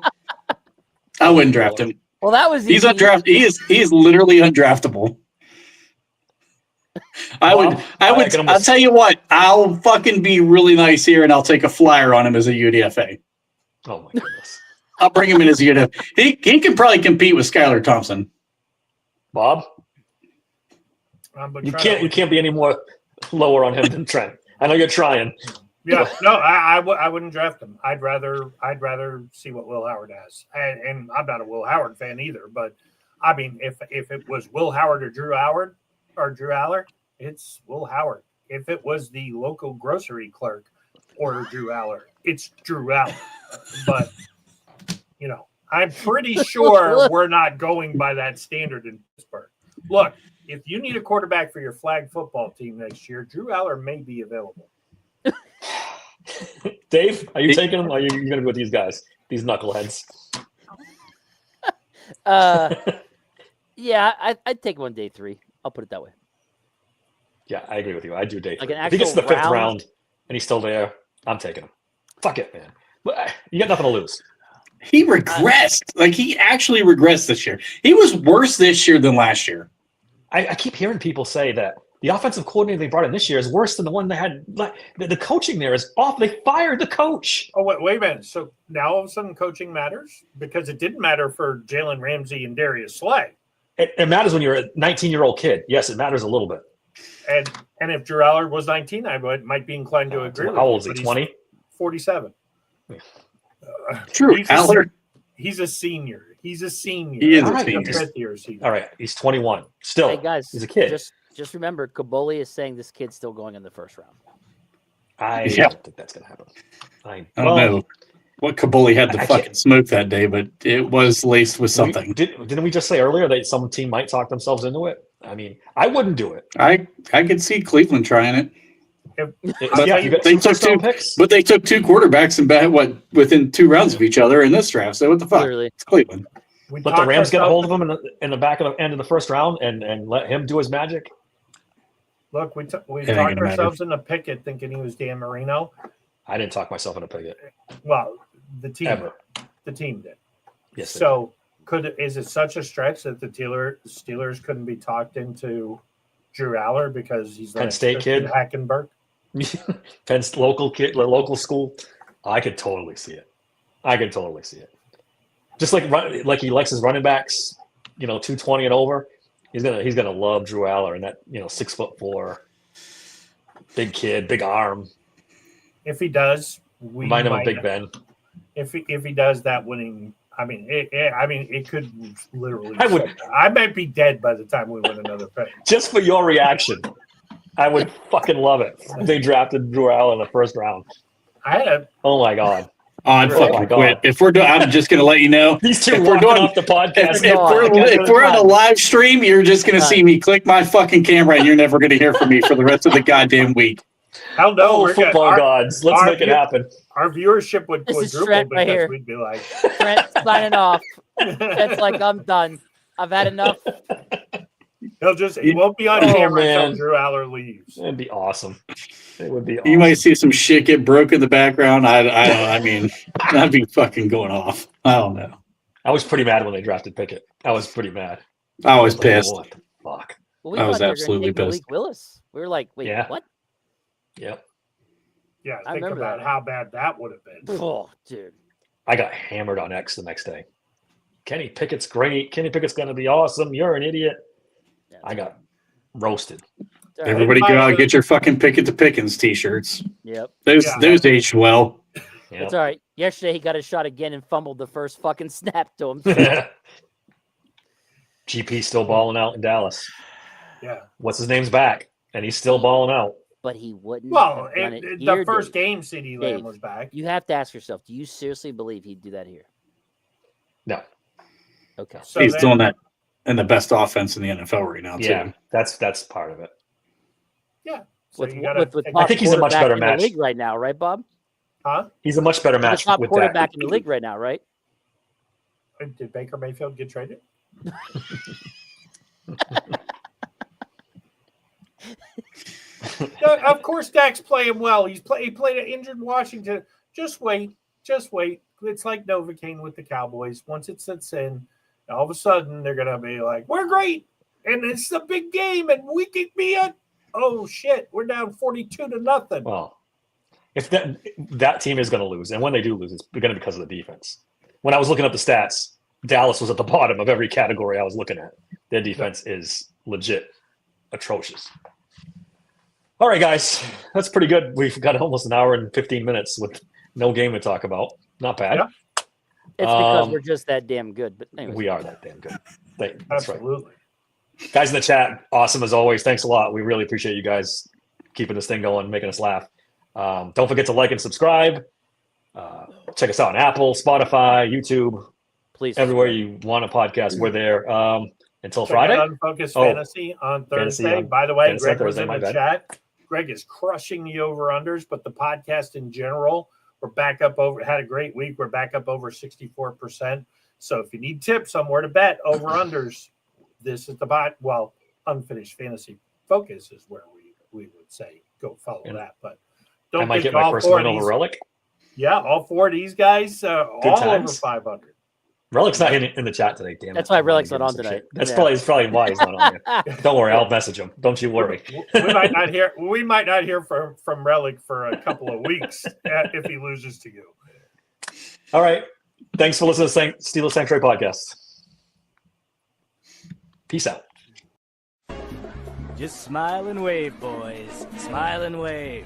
I wouldn't draft him. Well, that was he's undraftable. He is literally undraftable. I'll tell you what, I'll fucking be really nice here and I'll take a flyer on him as a UDFA. Oh my goodness. I'll bring him in as a UDFA. He can probably compete with Skylar Thompson. Bob? You can't be any more lower on him than Trent. I know you're trying. Yeah, no, I wouldn't draft him. I'd rather see what Will Howard has, and I'm not a Will Howard fan either. But I mean, if it was Will Howard or Drew Aller, it's Will Howard. If it was the local grocery clerk or Drew Aller, it's Drew Aller. But you know, I'm pretty sure we're not going by that standard in Pittsburgh. Look, if you need a quarterback for your flag football team next year, Drew Aller may be available. Dave, are you taking them? Or are you going to go with these guys, these knuckleheads? Yeah, I'd take one day 3. I'll put it that way. Yeah, I agree with you. I do day 3. Like if he gets to the 5th round and he's still there, I'm taking him. Fuck it, man. You got nothing to lose. He regressed. He actually regressed this year. He was worse this year than last year. I keep hearing people say that the offensive coordinator they brought in this year is worse than the one they had. The coaching there is off. They fired the coach. Oh, wait a minute. So now all of a sudden coaching matters? Because it didn't matter for Jalen Ramsey and Darius Slay. It matters when you're a 19-year-old kid. Yes, it matters a little bit. And if Drew Aller was 19, I might be inclined to agree with How old is he, 20? 47. Yeah. Drew Aller. He's a senior. He is a senior. All right, he's 21. Still, hey guys, he's a kid. Just remember, Kaboli is saying this kid's still going in the 1st round. I don't think that's going to happen. I don't know what Kaboli had to fucking smoke that day, but it was laced with something. Didn't we just say earlier that some team might talk themselves into it? I mean, I wouldn't do it. I could see Cleveland trying it. They took 2 picks, but they took 2 quarterbacks and within 2 rounds of each other in this draft. So what the fuck? Literally. It's Cleveland. Let the Rams get a hold of him in the back of the end of the 1st round and let him do his magic. Look, we talked ourselves into Pickett thinking he was Dan Marino. I didn't talk myself into Pickett. Well, the team did. Yes. So is it such a stretch that the Steelers couldn't be talked into Drew Aller because he's Penn State kid, Hackenberg? Penn's local kid, local school. I could totally see it. Just like he likes his running backs, 220 and over. He's gonna love Drew Aller and that 6'4", big kid, big arm. If he does, we Remind him of might- Big Ben. If he does that winning, I mean, it could literally. I would- I might be dead by the time we win another thing. Just for your reaction, I would fucking love it. They drafted Drew Allen in the first round. I had a Oh my god. I'd Oh my fucking God. quit. If we're doing, I'm just gonna let you know. These two If we're walking doing- off the podcast. If we're on a live stream, you're just gonna see me click my fucking camera, and you're never gonna hear from me for the rest of the goddamn week. hell no, Oh, we're football good. gods. Let's our make it view- happen. Our viewership would This is quadruple Trent right because here. we'd be like, Trent signing off. Trent's like, I'm done. I've had enough. he won't be on Oh, camera man. until Drew Aller leaves. It'd be awesome. It would be awesome. You might see some shit get broke in the background. I mean, I'd be fucking going off. I don't know. I was pretty mad when they drafted Pickett. I was pretty mad. I was Like, pissed. What the fuck? Well, we I was thought they were gonna absolutely take Malik pissed. Willis. We were like, wait, Yeah. what? Yep. Yeah, I think remember about that. how bad that would have been. Oh, dude. I got hammered on X the next day. Kenny Pickett's great. Kenny Pickett's going to be awesome. You're an idiot. Yeah. I got roasted. It's all right. Everybody go out and get your fucking Pickett to Pickens t-shirts. Yep. Those aged well. Yep. It's all right. Yesterday he got a shot again and fumbled the first fucking snap to him. GP still balling out in Dallas. Yeah. What's his name's back, and he's still balling out. But he wouldn't. Well, have done it the here, first Dave. game, CD Lamb Dave. was back. You have to ask yourself: do you seriously believe he'd do that here? No. Okay. So He's then- doing that in the best offense in the NFL right now, too. Yeah, that's part of it. Yeah. So With you gotta with take- I think he's a much quarterback better in match. the league right now, right, Bob? Huh? He's a much better The match top with quarterback Dak. in the league right now, right? Did Baker Mayfield get traded? No, of course, Dak's playing well. He played an injured Washington. Just wait. It's like Novocaine with the Cowboys. Once it sets in, all of a sudden they're gonna be like, "We're great," and it's a big game, and we could be a. Oh shit! We're down 42-0. Well, if that team is going to lose, and when they do lose, it's going to be because of the defense. When I was looking up the stats, Dallas was at the bottom of every category I was looking at. Their defense is legit atrocious. All right, guys, that's pretty good. We've got almost an hour and 15 minutes with no game to talk about. Not bad. Yeah. It's because we're just that damn good. But anyways, We are that damn good. That's right. Absolutely. Guys in the chat, awesome as always. Thanks a lot. We really appreciate you guys keeping this thing going, making us laugh. Don't forget to like and subscribe. Check us out on Apple, Spotify, YouTube, please, everywhere you want a podcast. We're there. Until Check Friday. out Unfocused Oh, Fantasy on Fantasy Thursday. on- By the way, Fantasy on Greg was Thursday, in my the bad. chat. Greg is crushing the over-unders, but the podcast in general, we're back up over. Had a great week. We're back up over 64%. So if you need tips on where to bet over-unders, this is the bot. Well, Unfinished Fantasy Focus is where we would say go follow And that. But I don't might think get my all first four win of over these. Relic. Yeah, all four of these guys, all over times. 500. Relic's not in the chat today, damn it. That's why I'm gonna Relic's give not him on some tonight. shit. That's Yeah. probably why he's not on here. Don't worry, I'll message him. Don't you worry. We might not hear. We might not hear from Relic for a couple of weeks if he loses to you. All right. Thanks for listening to Steelers Sanctuary Podcast. Peace out. Just smile and wave, boys. Smile and wave.